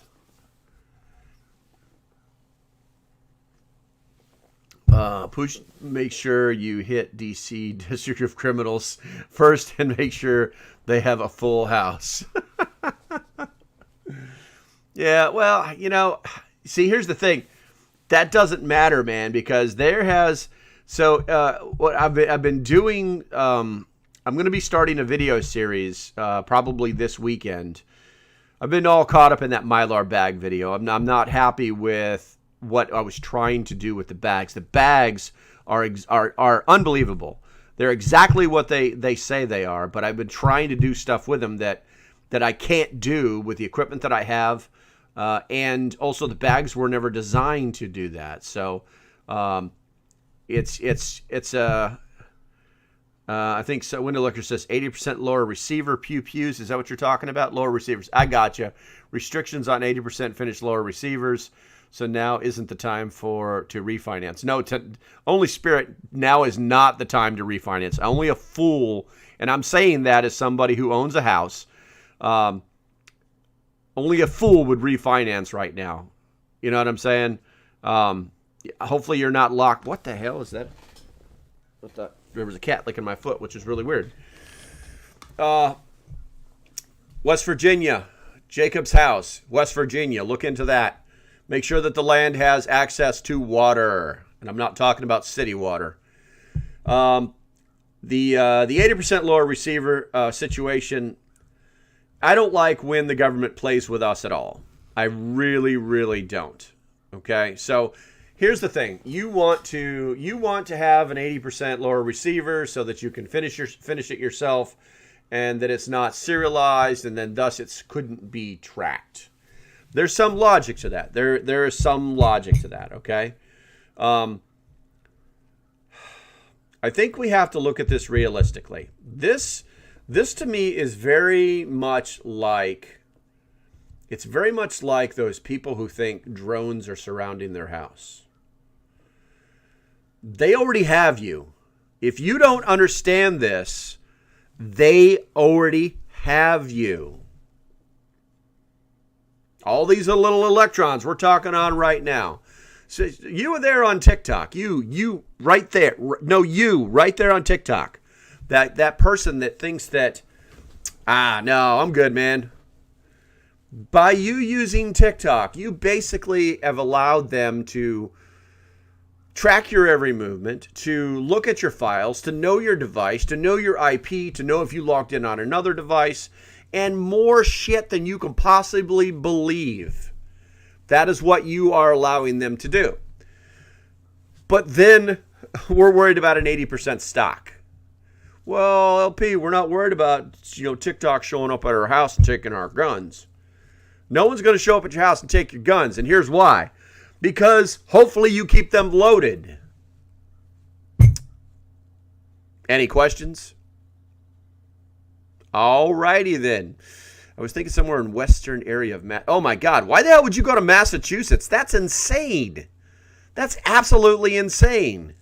Push, make sure you hit DC District of Criminals first and make sure they have a full house. Yeah, well, you know, see, here's the thing. That doesn't matter, man, because there has... So what I've been doing... I'm going to be starting a video series probably this weekend. I've been all caught up in that Mylar bag video. I'm not happy with what I was trying to do with the bags. The bags are unbelievable. They're exactly what they say they are, but I've been trying to do stuff with them that I can't do with the equipment that I have, and also the bags were never designed to do that. So it's I think so. Window Looker says 80% lower receiver pews. Is that what you're talking about? Lower receivers. I gotcha. Restrictions on 80% finished lower receivers. So now isn't the time to refinance. No, only Spirit, now is not the time to refinance. Only a fool, and I'm saying that as somebody who owns a house, only a fool would refinance right now. You know what I'm saying? Hopefully you're not locked. What the hell is that? There was a cat licking my foot, which is really weird. West Virginia, Jacob's house, West Virginia. Look into that. Make sure that the land has access to water. And I'm not talking about city water. The 80% lower receiver situation, I don't like when the government plays with us at all. I really, really don't. Okay? So here's the thing. You want to have an 80% lower receiver so that you can finish it yourself, and that it's not serialized, and then thus it couldn't be tracked. There's some logic to that. There is some logic to that, okay? I think we have to look at this realistically. This to me is very much like, it's very much like those people who think drones are surrounding their house. They already have you. If you don't understand this, they already have you. All these little electrons we're talking on right now. So you were there on TikTok. You right there. No, you right there on TikTok. That person that thinks that, no, I'm good, man. By you using TikTok, you basically have allowed them to track your every movement, to look at your files, to know your device, to know your IP, to know if you logged in on another device, and more shit than you can possibly believe. That is what you are allowing them to do. But then we're worried about an 80% stock. Well, LP, we're not worried about TikTok showing up at our house and taking our guns. No one's going to show up at your house and take your guns, and here's why. Because hopefully you keep them loaded. Any questions? All righty then. I was thinking somewhere in western area of oh my God, why the hell would you go to Massachusetts? That's insane. That's absolutely insane.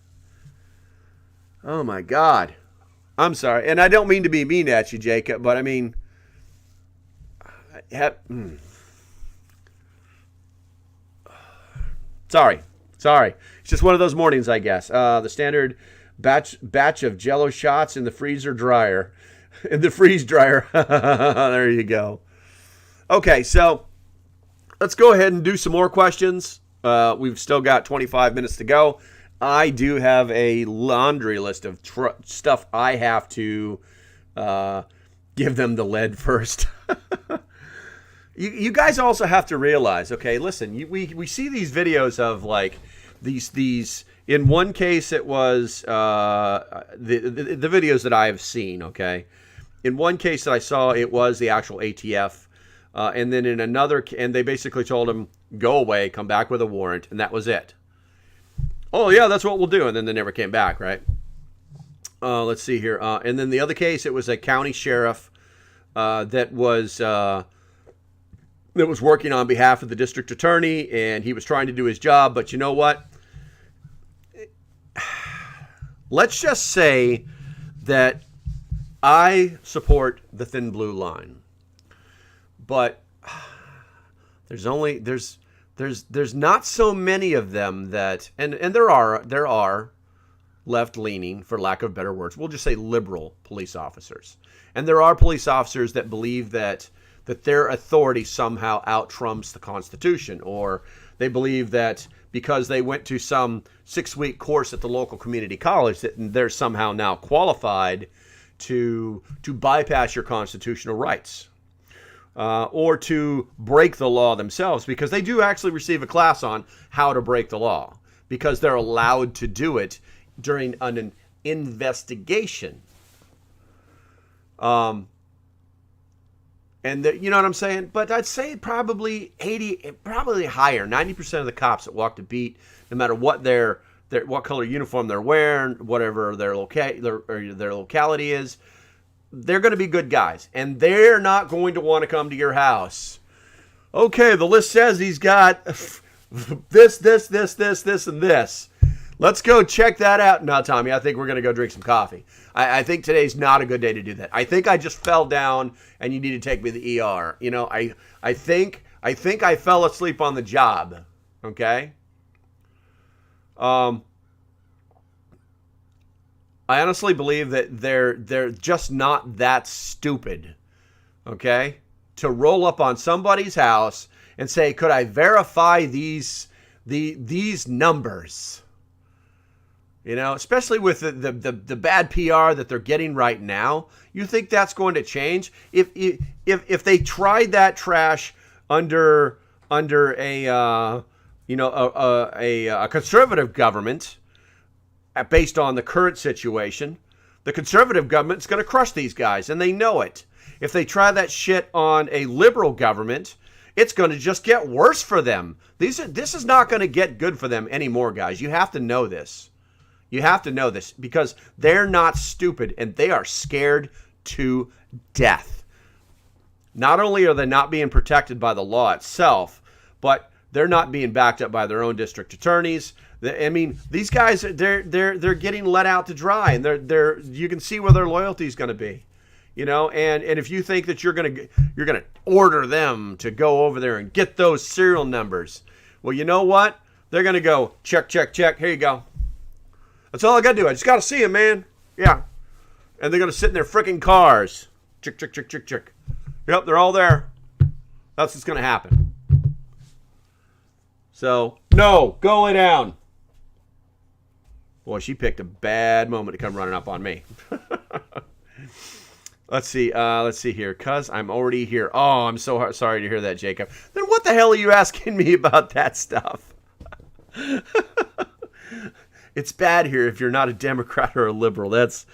Oh my God. I'm sorry. And I don't mean to be mean at you, Jacob, but I mean, Sorry. It's just one of those mornings, I guess. The standard batch of Jell-O shots in the freezer dryer. In the freeze dryer. There you go. Okay, so let's go ahead and do some more questions. We've still got 25 minutes to go. I do have a laundry list of stuff I have to give them the lead first. You guys also have to realize, okay, listen, we see these videos of like these. In one case, it was the videos that I have seen. Okay, in one case that I saw, it was the actual ATF, and then in another, and they basically told him, "Go away, come back with a warrant," and that was it. Oh yeah, that's what we'll do, and then they never came back, right? Let's see here, and then the other case, it was a county sheriff that was working on behalf of the district attorney, and he was trying to do his job, but you know what? Let's just say that I support the thin blue line, but there's not so many of them that, and there are left-leaning, for lack of better words, we'll just say liberal police officers. And there are police officers that believe that their authority somehow out-trumps the Constitution, or they believe that because they went to some 6-week course at the local community college that they're somehow now qualified to bypass your constitutional rights, or to break the law themselves, because they do actually receive a class on how to break the law, because they're allowed to do it during an investigation. And you know what I'm saying? But I'd say probably higher, 90% of the cops that walk the beat, no matter what what color uniform they're wearing, whatever their locality is, they're going to be good guys, and they're not going to want to come to your house. Okay, the list says he's got this, and this. Let's go check that out. No, Tommy, I think we're going to go drink some coffee. I think today's not a good day to do that. I think I just fell down and you need to take me to the ER. You know, I think I fell asleep on the job. Okay? I honestly believe that they're just not that stupid. Okay? To roll up on somebody's house and say, "Could I verify these numbers?" You know, especially with the bad PR that they're getting right now, you think that's going to change? If they tried that trash under a conservative government, based on the current situation, the conservative government's going to crush these guys, and they know it. If they try that shit on a liberal government, it's going to just get worse for them. This is not going to get good for them anymore, guys. You have to know this. You have to know this, because they're not stupid, and they are scared to death. Not only are they not being protected by the law itself, but they're not being backed up by their own district attorneys. I mean, these guys, they're getting let out to dry, and you can see where their loyalty is going to be. You know, and if you think that you're gonna order them to go over there and get those serial numbers, well, you know what? They're gonna go check. Here you go. That's all I got to do. I just got to see him, man. Yeah. And they're going to sit in their freaking cars. Chick. Yep, they're all there. That's what's going to happen. So, no, go lay down. Boy, she picked a bad moment to come running up on me. Let's see here. Cuz I'm already here. Oh, I'm so sorry to hear that, Jacob. Then what the hell are you asking me about that stuff? It's bad here if you're not a Democrat or a liberal. That's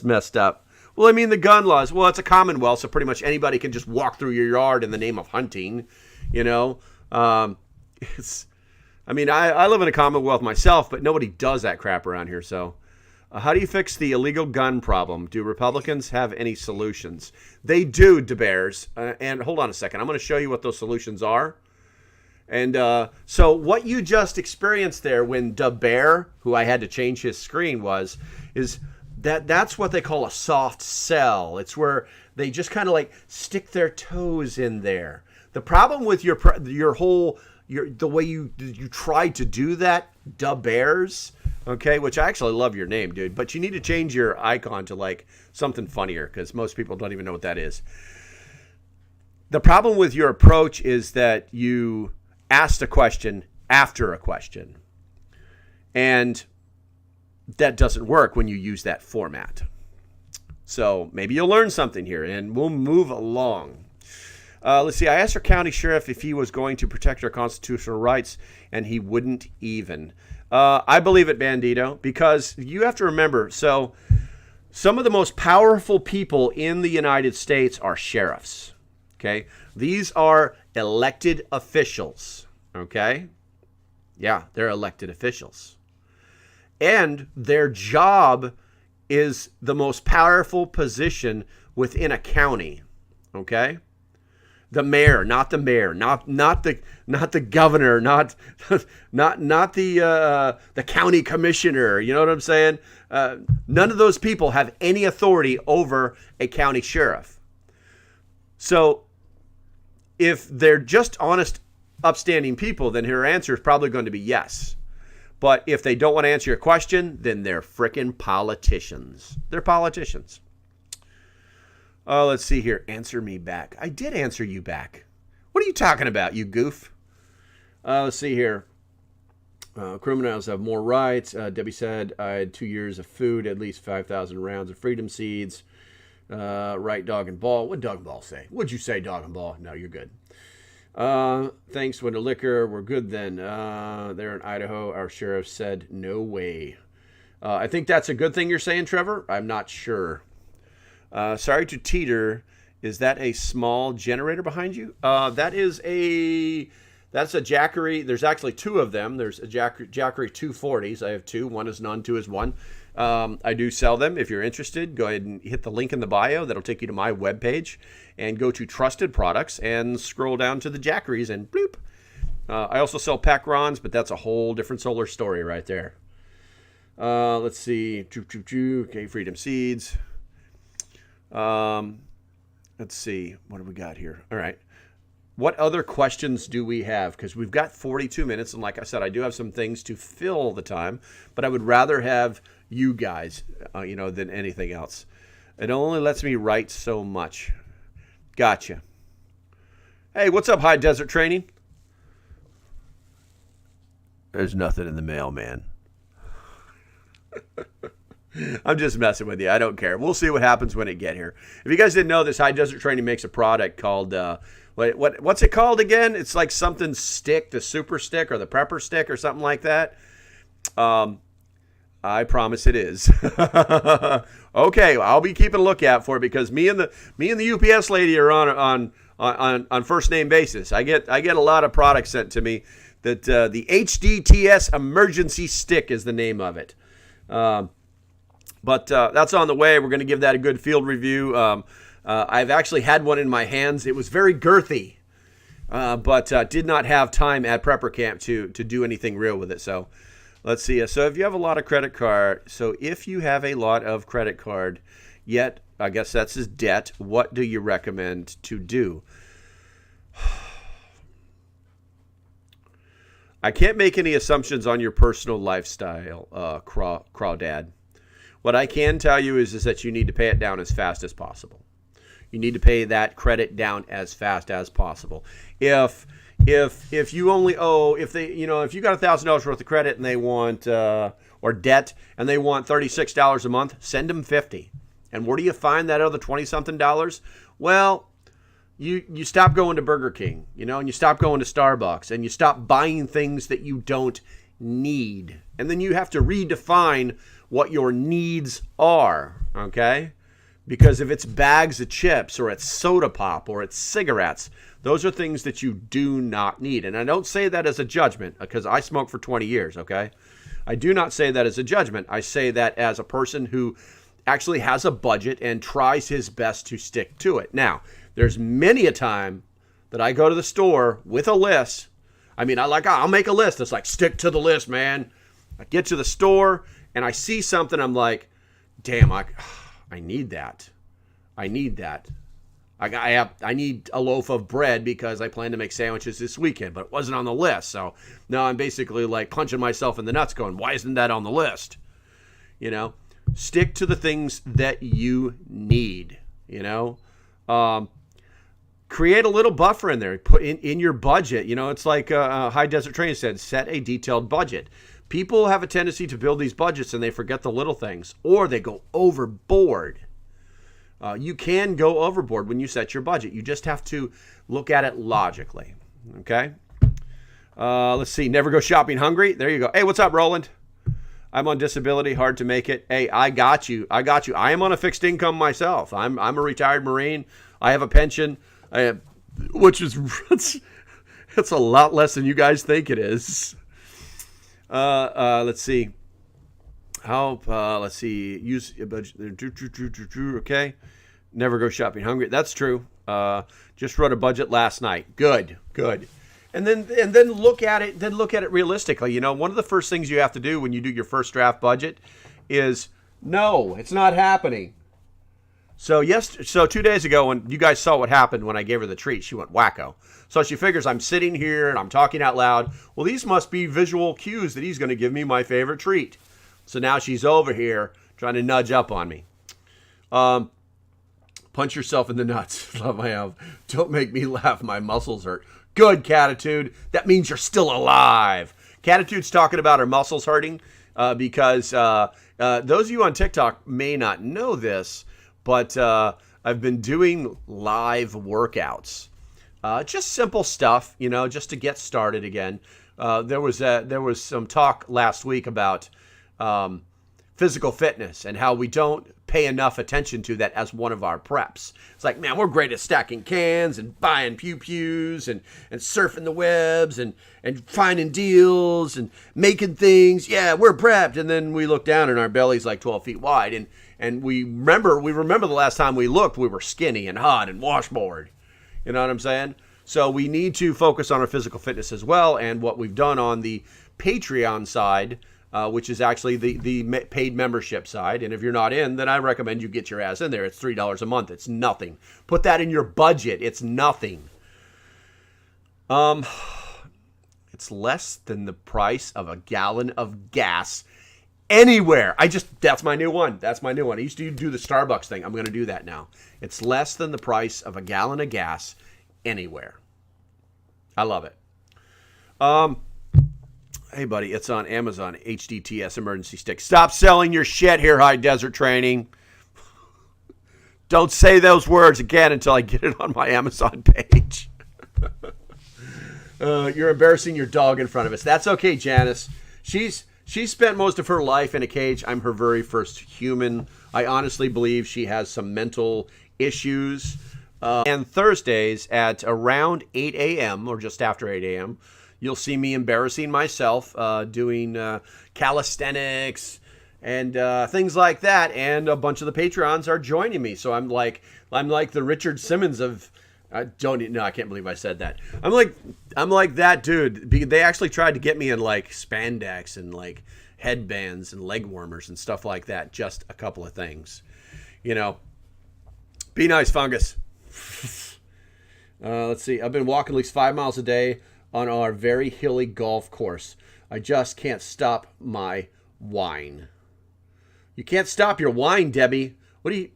messed up. Well, I mean, the gun laws. Well, it's a commonwealth, so pretty much anybody can just walk through your yard in the name of hunting. You know, I live in a commonwealth myself, but nobody does that crap around here. So, how do you fix the illegal gun problem? Do Republicans have any solutions? They do, DeBears. And hold on a second. I'm going to show you what those solutions are. And so what you just experienced there when DeBear, who I had to change his screen, is that's what they call a soft sell. It's where they just kind of like stick their toes in there. The problem with the way you tried to do that, DeBears, okay, which I actually love your name, dude, but you need to change your icon to like something funnier, because most people don't even know what that is. The problem with your approach is that you asked a question after a question. And that doesn't work when you use that format. So maybe you'll learn something here, and we'll move along. Let's see. I asked our county sheriff if he was going to protect our constitutional rights, and he wouldn't even. I believe it, Bandito, because you have to remember, so some of the most powerful people in the United States are sheriffs. Okay? These are elected officials. Okay? Yeah, they're elected officials. And their job is the most powerful position within a county. Okay? The mayor, not the mayor, not the governor, not the county commissioner. You know what I'm saying? None of those people have any authority over a county sheriff. So if they're just honest, upstanding people, then her answer is probably going to be yes. But if they don't want to answer your question, then they're frickin' politicians. They're politicians. Oh, let's see here. Answer me back. I did answer you back. What are you talking about, you goof? Let's see here. Criminals have more rights. Debbie said, I had 2 years of food, at least 5,000 rounds of freedom seeds. Right, dog and ball. What'd dog and ball say? What'd you say, dog and ball? No, you're good. Thanks, Winter Liquor. We're good then. There in Idaho, our sheriff said, no way. I think that's a good thing you're saying, Trevor. I'm not sure. Sorry to teeter. Is that a small generator behind you? That's a Jackery. There's actually two of them. There's a Jackery 240s. I have two. One is none, two is one. I do sell them. If you're interested, go ahead and hit the link in the bio. That'll take you to my webpage. And go to Trusted Products and scroll down to the Jackeries and bloop. I also sell Pacrons, but that's a whole different solar story right there. Let's see. Okay, Freedom Seeds. Let's see. What do we got here? All right. What other questions do we have? Because we've got 42 minutes. And like I said, I do have some things to fill the time. But I would rather have you guys, than anything else. It only lets me write so much. Gotcha. Hey, what's up, High Desert Training? There's nothing in the mail, man. I'm just messing with you. I don't care. We'll see what happens when it get here. If you guys didn't know this, High Desert Training makes a product called, what's it called again? It's like something stick, the super stick or the prepper stick or something like that. I promise it is. Okay, I'll be keeping a lookout for it because me and the UPS lady are on first name basis. I get a lot of products sent to me that the HDTS emergency stick is the name of it. But that's on the way. We're going to give that a good field review. I've actually had one in my hands. It was very girthy, but did not have time at prepper camp to do anything real with it. So let's see. So if you have a lot of credit card, yet I guess that's his debt, what do you recommend to do? I can't make any assumptions on your personal lifestyle, Crawdad. What I can tell you is that you need to pay it down as fast as possible. You need to pay that credit down as fast as possible. If you only owe, if you got $1,000 worth of credit and they want or debt and they want $36 a month, send them $50. And where do you find that other $20-something? Well, you stop going to Burger King, and you stop going to Starbucks, and you stop buying things that you don't need, and then you have to redefine what your needs are. Okay. Because if it's bags of chips or it's soda pop or it's cigarettes, those are things that you do not need. And I don't say that as a judgment because I smoked for 20 years, okay? I do not say that as a judgment. I say that as a person who actually has a budget and tries his best to stick to it. Now, there's many a time that I go to the store with a list. I mean, I'll make a list. It's like, stick to the list, man. I get to the store and I see something. I'm like, damn, I need that. I need that. I need a loaf of bread because I plan to make sandwiches this weekend, but it wasn't on the list. So now I'm basically like punching myself in the nuts going, why isn't that on the list? Stick to the things that you need, create a little buffer in there, put in your budget. It's like High Desert Training said, set a detailed budget. People have a tendency to build these budgets and they forget the little things or they go overboard. You can go overboard when you set your budget. You just have to look at it logically. Okay. Let's see. Never go shopping hungry. There you go. Hey, what's up, Roland? I'm on disability. Hard to make it. Hey, I got you. I am on a fixed income myself. I'm a retired Marine. I have a pension, which is it's a lot less than you guys think it is. Let's see. Let's see. Use a budget. Okay. Never go shopping hungry. That's true. Just wrote a budget last night. Good. And then look at it. Then look at it realistically. You know, one of the first things you have to do when you do your first draft budget is no, it's not happening. So 2 days ago, when you guys saw what happened when I gave her the treat, she went wacko. So she figures I'm sitting here and I'm talking out loud. Well, these must be visual cues that he's going to give me my favorite treat. So now she's over here trying to nudge up on me. Punch yourself in the nuts. Love my help. Don't make me laugh. My muscles hurt. Good, Catitude. That means you're still alive. Catitude's talking about her muscles hurting because those of you on TikTok may not know this, but I've been doing live workouts. Just simple stuff, you know, just to get started again. There was some talk last week about physical fitness and how we don't pay enough attention to that as one of our preps. It's like, man, we're great at stacking cans and buying pew-pews and surfing the webs and finding deals and making things. Yeah, we're prepped. And then we look down and our belly's like 12 feet wide. And we remember the last time we looked, we were skinny and hot and washboard. You know what I'm saying? So we need to focus on our physical fitness as well. And what we've done on the Patreon side, which is actually the paid membership side. And if you're not in, then I recommend you get your ass in there. It's $3 a month. It's nothing. Put that in your budget. It's nothing. It's less than the price of a gallon of gas anywhere. That's my new one. I used to do the Starbucks thing. I'm going to do that now. It's less than the price of a gallon of gas anywhere. I love it. Hey, buddy, it's on Amazon, HDTS emergency stick. Stop selling your shit here, High Desert Training. Don't say those words again until I get it on my Amazon page. You're embarrassing your dog in front of us. That's okay, Janice. She spent most of her life in a cage. I'm her very first human. I honestly believe she has some mental issues. And Thursdays at around 8 a.m. or just after 8 a.m., you'll see me embarrassing myself, doing calisthenics and things like that. And a bunch of the Patreons are joining me. So I'm like the Richard Simmons of. I can't believe I said that. I'm like that dude. They actually tried to get me in like spandex and like headbands and leg warmers and stuff like that. Just a couple of things, you know. Be nice, fungus. Let's see. I've been walking at least 5 miles a day on our very hilly golf course. I just can't stop my wine. You can't stop your wine, Debbie. What do you...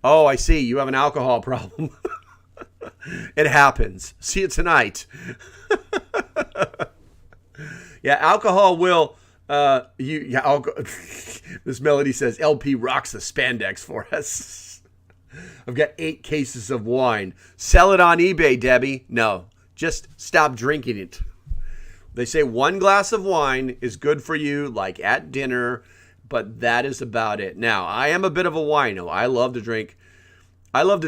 Oh, I see. You have an alcohol problem. It happens. See you tonight. Yeah, alcohol will... This Melody says, LP rocks the spandex for us. I've got 8 cases of wine. Sell it on eBay, Debbie. No. Just stop drinking it. They say 1 glass of wine is good for you, like at dinner, but that is about it. Now, I am a bit of a wino. I love to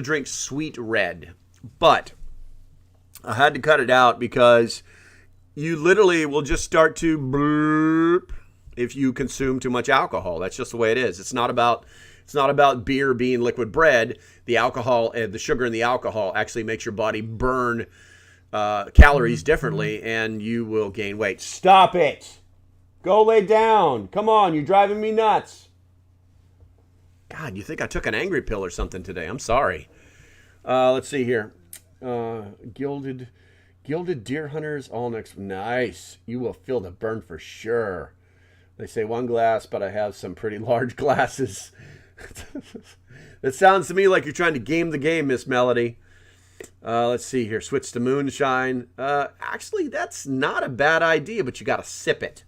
drink sweet red, but I had to cut it out because you literally will just start to burp if you consume too much alcohol. That's just the way it is. It's not about beer being liquid bread. The alcohol, the sugar in the alcohol actually makes your body burn calories differently, and you will gain weight. Stop it. Go lay down. Come on, you're driving me nuts. God, you think I took an angry pill or something today. I'm sorry. Let's see here. Gilded deer hunters all next. Nice. You will feel the burn for sure. They say 1 glass, but I have some pretty large glasses. That sounds to me like you're trying to game the game, Miss Melody. Let's see here. Switch to moonshine. Actually, that's not a bad idea, but you got to sip it,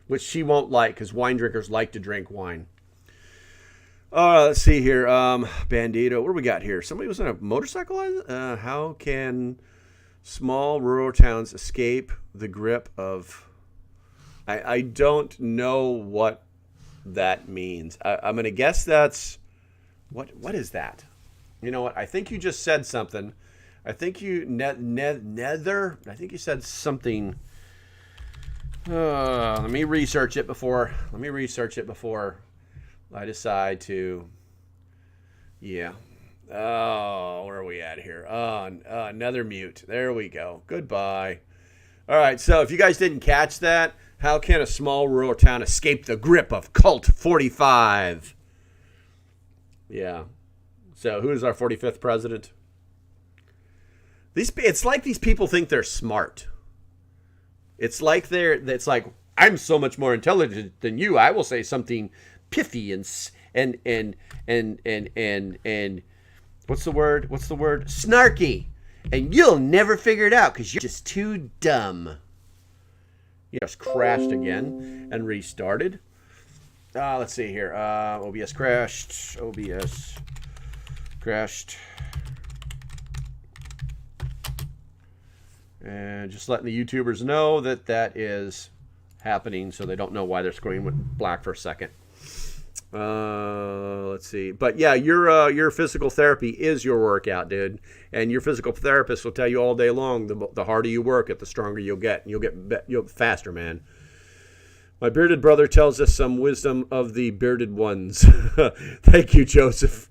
which she won't like because wine drinkers like to drink wine. Let's see here. Bandito. What do we got here? Somebody was on a motorcycle? How can small rural towns escape the grip of... I don't know what that means. I'm going to guess that's... What is that? You know what? I think you just said something. I think you... I think you said something... let me research it before I decide to... Yeah. Oh, where are we at here? Another mute. There we go. Goodbye. All right, so if you guys didn't catch that, how can a small rural town escape the grip of Cult 45? Yeah. So who is our 45th president? It's like these people think they're smart. It's like I'm so much more intelligent than you. I will say something pithy and what's the word? Snarky. And you'll never figure it out because you're just too dumb. You just crashed again and restarted. Let's see here. OBS crashed. OBS crashed. And just letting the YouTubers know that is happening so they don't know why their screen went black for a second. Let's see. But yeah, your physical therapy is your workout, dude. And your physical therapist will tell you all day long, the harder you work it, the stronger you'll get. And you'll faster, man. My bearded brother tells us some wisdom of the bearded ones. Thank you, Joseph.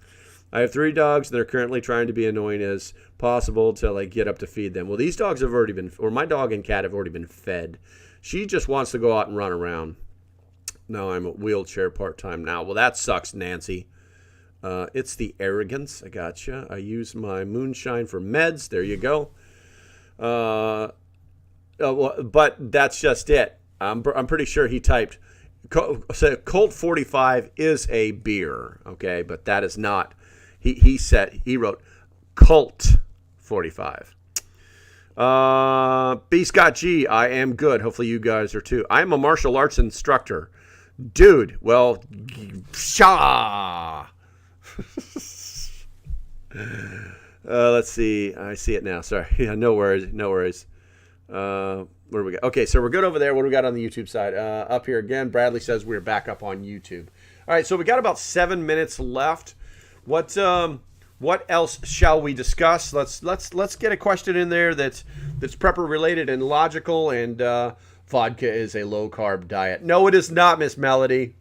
I have 3 dogs, and they're currently trying to be annoying as possible till I get up to feed them. Well, these dogs have already been, or my dog and cat have already been fed. She just wants to go out and run around. No, I'm a wheelchair part-time now. Well, that sucks, Nancy. It's the arrogance. I gotcha. I use my moonshine for meds. There you go. But that's just it. I'm pretty sure he typed, Colt 45 is a beer, okay? But that is not. He wrote Colt 45. B. Scott G, I am good. Hopefully you guys are too. I am a martial arts instructor. Dude, well, let's see. I see it now. Sorry. Yeah, no worries. Where do we go? Okay, so we're good over there. What do we got on the YouTube side? Up here again, Bradley says we're back up on YouTube. All right, so we got about 7 minutes left. What else shall we discuss? Let's get a question in there that's prepper related and logical. And vodka is a low carb diet. No, it is not, Miss Melody.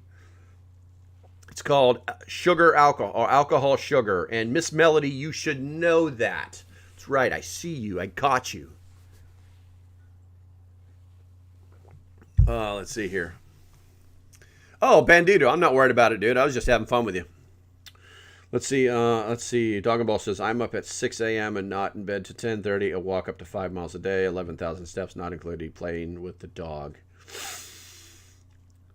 It's called sugar alcohol or alcohol sugar. And Miss Melody, you should know that. That's right. I see you. I got you. Let's see here. Oh, Bandito. I'm not worried about it, dude. I was just having fun with you. Let's see. Dogger Ball says, I'm up at 6 a.m. and not in bed to 10:30. A walk up to 5 miles a day, 11,000 steps, not including playing with the dog.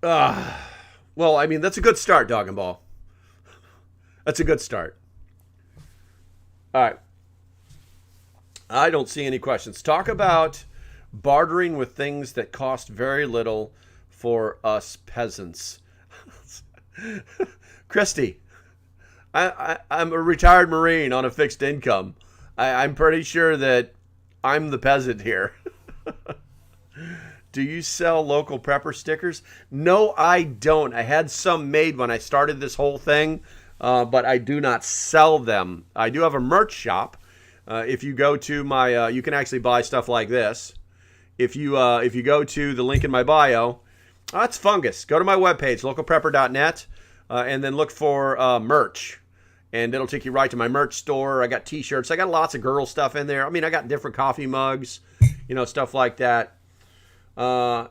Well, I mean, that's a good start, Dogger Ball. That's a good start. All right. I don't see any questions. Talk about bartering with things that cost very little for us peasants. Christy. I'm a retired Marine on a fixed income. I'm pretty sure that I'm the peasant here. Do you sell local prepper stickers? No, I don't. I had some made when I started this whole thing, but I do not sell them. I do have a merch shop. If you go to my, you can actually buy stuff like this. If you go to the link in my bio, that's fungus. Go to my webpage, localprepper.net, and then look for merch. And it'll take you right to my merch store. I got t-shirts. I got lots of girl stuff in there. I mean, I got different coffee mugs, stuff like that. Vodka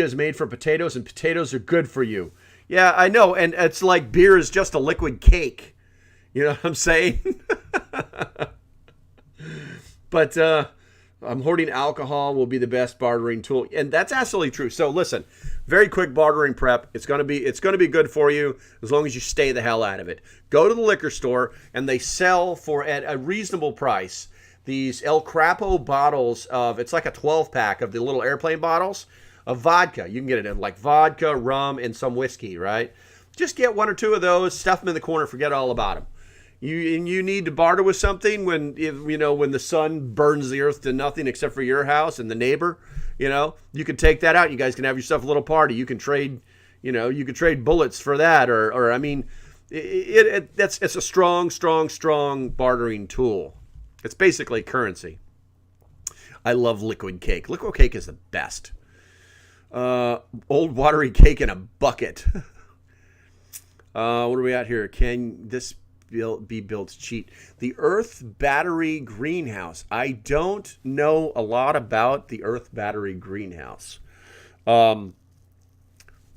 is made from potatoes, and potatoes are good for you. Yeah, I know. And it's like beer is just a liquid cake. You know what I'm saying? But I'm hoarding alcohol will be the best bartering tool. And that's absolutely true. So listen, very quick bartering prep. It's going to be good for you as long as you stay the hell out of it. Go to the liquor store and they sell for at a reasonable price these El Crapo bottles of, it's like a 12-pack of the little airplane bottles of vodka. You can get it in like vodka, rum, and some whiskey, right? Just get 1 or 2 of those, stuff them in the corner, forget all about them. You need to barter with something when the sun burns the earth to nothing except for your house and the neighbor. You can take that out. You guys can have yourself a little party. You can trade, bullets for that, or I mean, it's a strong bartering tool. It's basically currency. I love liquid cake. Liquid cake is the best. Old watery cake in a bucket. What are we at here? be built cheap. The Earth Battery Greenhouse. I don't know a lot about the Earth Battery Greenhouse. Can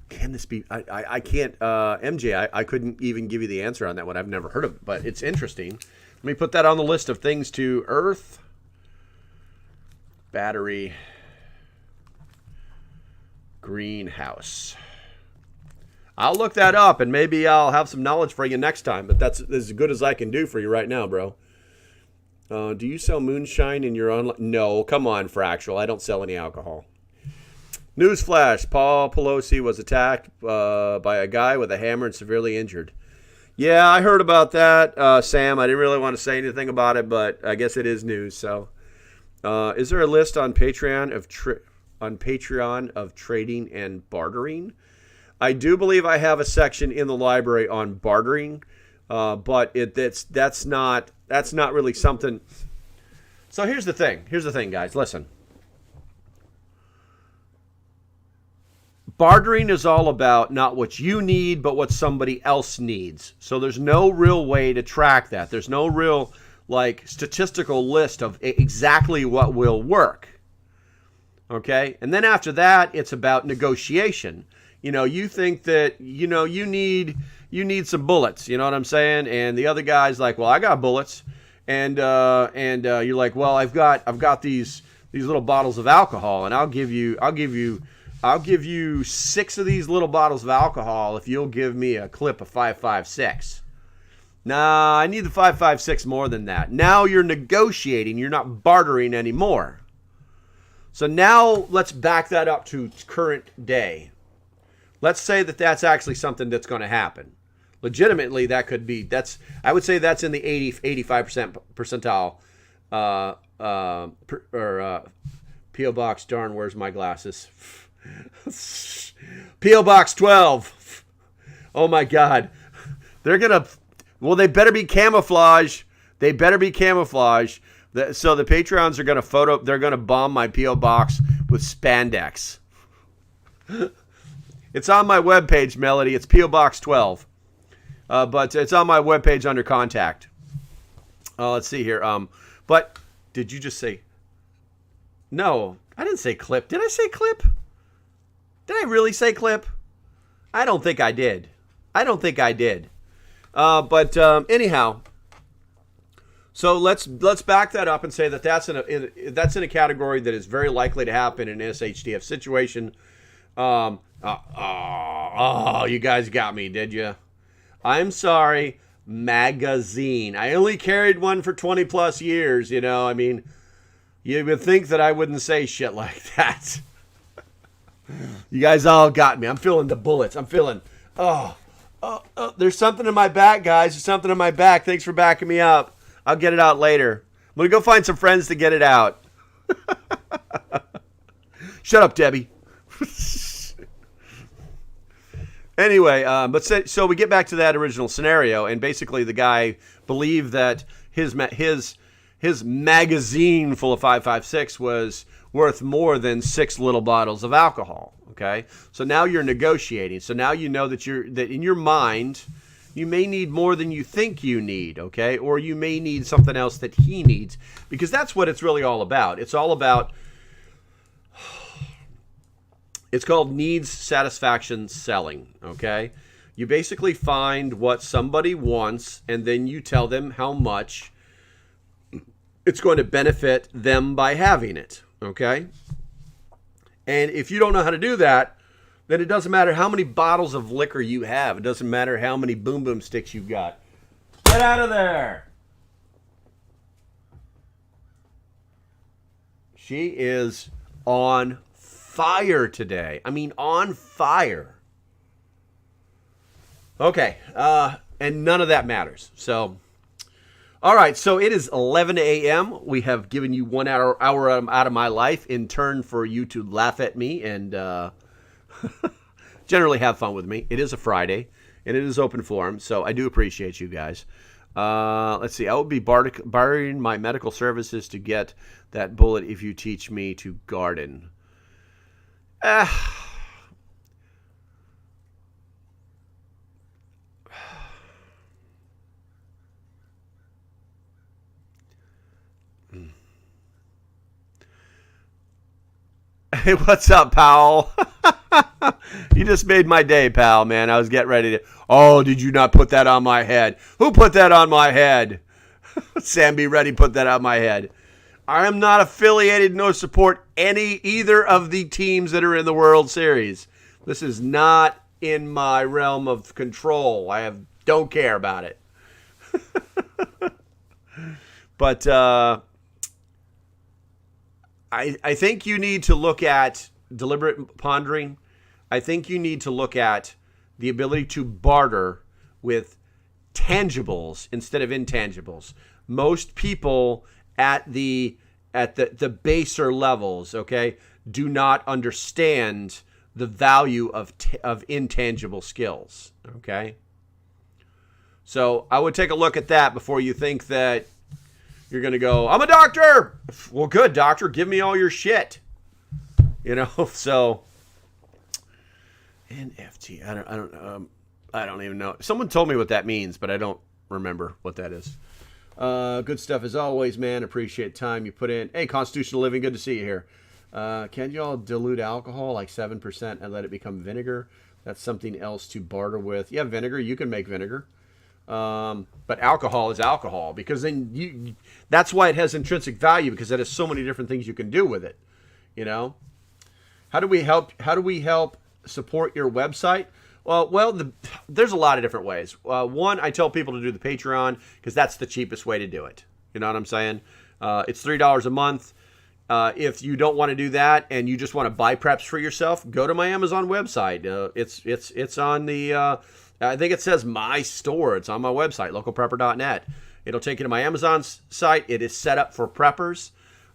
this be? I can't. MJ, I couldn't even give you the answer on that one. I've never heard of it, but it's interesting. Let me put that on the list of things to Earth Battery Greenhouse. I'll look that up, and maybe I'll have some knowledge for you next time, but that's as good as I can do for you right now, bro. Do you sell moonshine in your online? No, come on, Fractional. I don't sell any alcohol. Newsflash, Paul Pelosi was attacked by a guy with a hammer and severely injured. Yeah, I heard about that, Sam. I didn't really want to say anything about it, but I guess it is news. So, is there a list on Patreon of trading and bartering? I do believe I have a section in the library on bartering, but that's not really something. So here's the thing. Here's the thing, guys. Listen. Bartering is all about not what you need, but what somebody else needs. So there's no real way to track that. There's no real statistical list of exactly what will work. Okay? And then after that, it's about negotiation. You think that, you need some bullets, you know what I'm saying? And the other guy's like, well, I got bullets. And you're like, well, I've got these little bottles of alcohol, and I'll give you 6 of these little bottles of alcohol if you'll give me a clip of 5.56. Nah, I need the 5.56 more than that. Now you're negotiating. You're not bartering anymore. So now let's back that up to current day. Let's say that that's actually something that's going to happen. Legitimately, that could be. I would say that's in the 85% percentile. P.O. Box, darn, where's my glasses? P.O. Box 12. Oh my God. They better be camouflage. They better be camouflage. So the Patreons are going to they're going to bomb my P.O. Box with spandex. It's on my webpage, Melody. It's P.O. Box 12. But it's on my webpage under contact. Let's see here. But did you just say... No, I didn't say clip. Did I say clip? Did I really say clip? I don't think I did. But anyhow... So let's back that up and say that that's in a category that is very likely to happen in an SHTF situation. You guys got me, did you? I'm sorry, magazine. I only carried one for 20 plus years, I mean, you would think that I wouldn't say shit like that. You guys all got me. I'm feeling the bullets. I'm feeling, there's something in my back, guys. There's something in my back. Thanks for backing me up. I'll get it out later. I'm going to go find some friends to get it out. Shut up, Debbie. Anyway, so we get back to that original scenario, and basically the guy believed that his magazine full of 5.56 was worth more than 6 little bottles of alcohol. Okay, so now you're negotiating. So now you know that in your mind you may need more than you think you need. Okay, or you may need something else that he needs, because that's what it's really all about. It's all about. It's called needs satisfaction selling, okay? You basically find what somebody wants, and then you tell them how much it's going to benefit them by having it, okay? And if you don't know how to do that, then it doesn't matter how many bottles of liquor you have. It doesn't matter how many boom boom sticks you've got. Get out of there! She is on fire today. I mean, on fire. Okay, and none of that matters. So, all right, so it is 11 a.m. We have given you 1 hour out of my life in turn for you to laugh at me and generally have fun with me. It is a Friday, and it is open forum, so I do appreciate you guys. Let's see. I will be bartering my medical services to get that bullet if you teach me to garden. Hey, what's up, Powell? You just made my day, pal, man. I was getting ready to... Oh, did you not put that on my head? Who put that on my head? Sam Be Ready put that on my head. I am not affiliated, nor support either of the teams that are in the World Series. This is not in my realm of control. Don't care about it. But I think you need to look at deliberate pondering. I think you need to look at the ability to barter with tangibles instead of intangibles. Most people at the baser levels, okay, do not understand the value of intangible skills, okay? So I would take a look at that before you think that you're going to go, I'm a doctor. Well, good, doctor. Give me all your shit. You know, so NFT. I don't even know. Someone told me what that means, but I don't remember what that is. Good stuff as always, man. Appreciate time you put in. Hey, Constitutional Living, good to see you here. Can y'all dilute alcohol like 7% and let it become vinegar? That's something else to barter with. Yeah, vinegar. You can make vinegar. But alcohol is alcohol, because then that's why it has intrinsic value, because it has so many different things you can do with it. You know, how do we help support your website? Well, there's a lot of different ways. One, I tell people to do the Patreon, because that's the cheapest way to do it. You know what I'm saying? It's $3 a month. If you don't want to do that and you just want to buy preps for yourself, go to my Amazon website. It's on the I think it says my store. It's on my website, localprepper.net. It'll take you to my Amazon site. It is set up for preppers.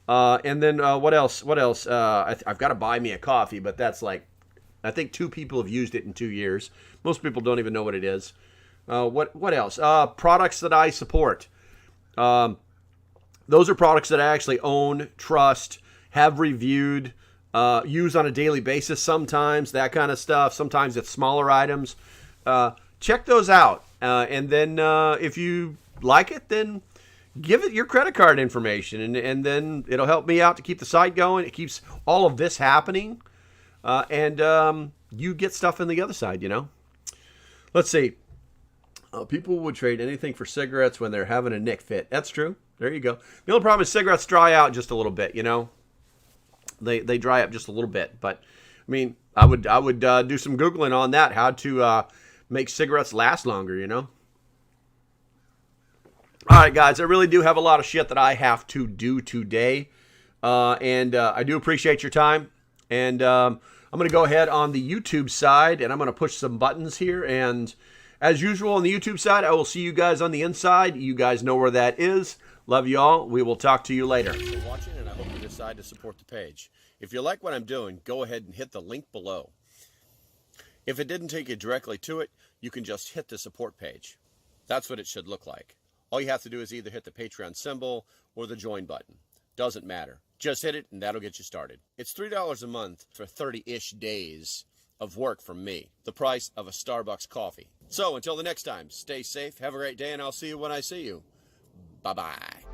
And then what else? I've got to buy me a coffee, but that's like, I think 2 people have used it in 2 years. Most people don't even know what it is. What else? Products that I support. Those are products that I actually own, trust, have reviewed, use on a daily basis sometimes, that kind of stuff. Sometimes it's smaller items. Check those out. And then if you like it, then give it your credit card information. And then it'll help me out to keep the site going. It keeps all of this happening. And you get stuff on the other side, you know. Let's see. People would trade anything for cigarettes when they're having a nick fit. That's true. There you go. The only problem is cigarettes dry out just a little bit, you know. They dry up just a little bit. But, I mean, I would do some Googling on that, how to make cigarettes last longer, you know. All right, guys, I really do have a lot of shit that I have to do today. And I do appreciate your time. And I'm going to go ahead on the YouTube side, and I'm going to push some buttons here. And as usual on the YouTube side, I will see you guys on the inside. You guys know where that is. Love you all. We will talk to you later. Thanks for watching, and I hope you decide to support the page. If you like what I'm doing, go ahead and hit the link below. If it didn't take you directly to it, you can just hit the support page. That's what it should look like. All you have to do is either hit the Patreon symbol or the join button. Doesn't matter. Just hit it, and that'll get you started. It's $3 a month for 30-ish days of work from me. The price of a Starbucks coffee. So until the next time, stay safe, have a great day, and I'll see you when I see you. Bye-bye.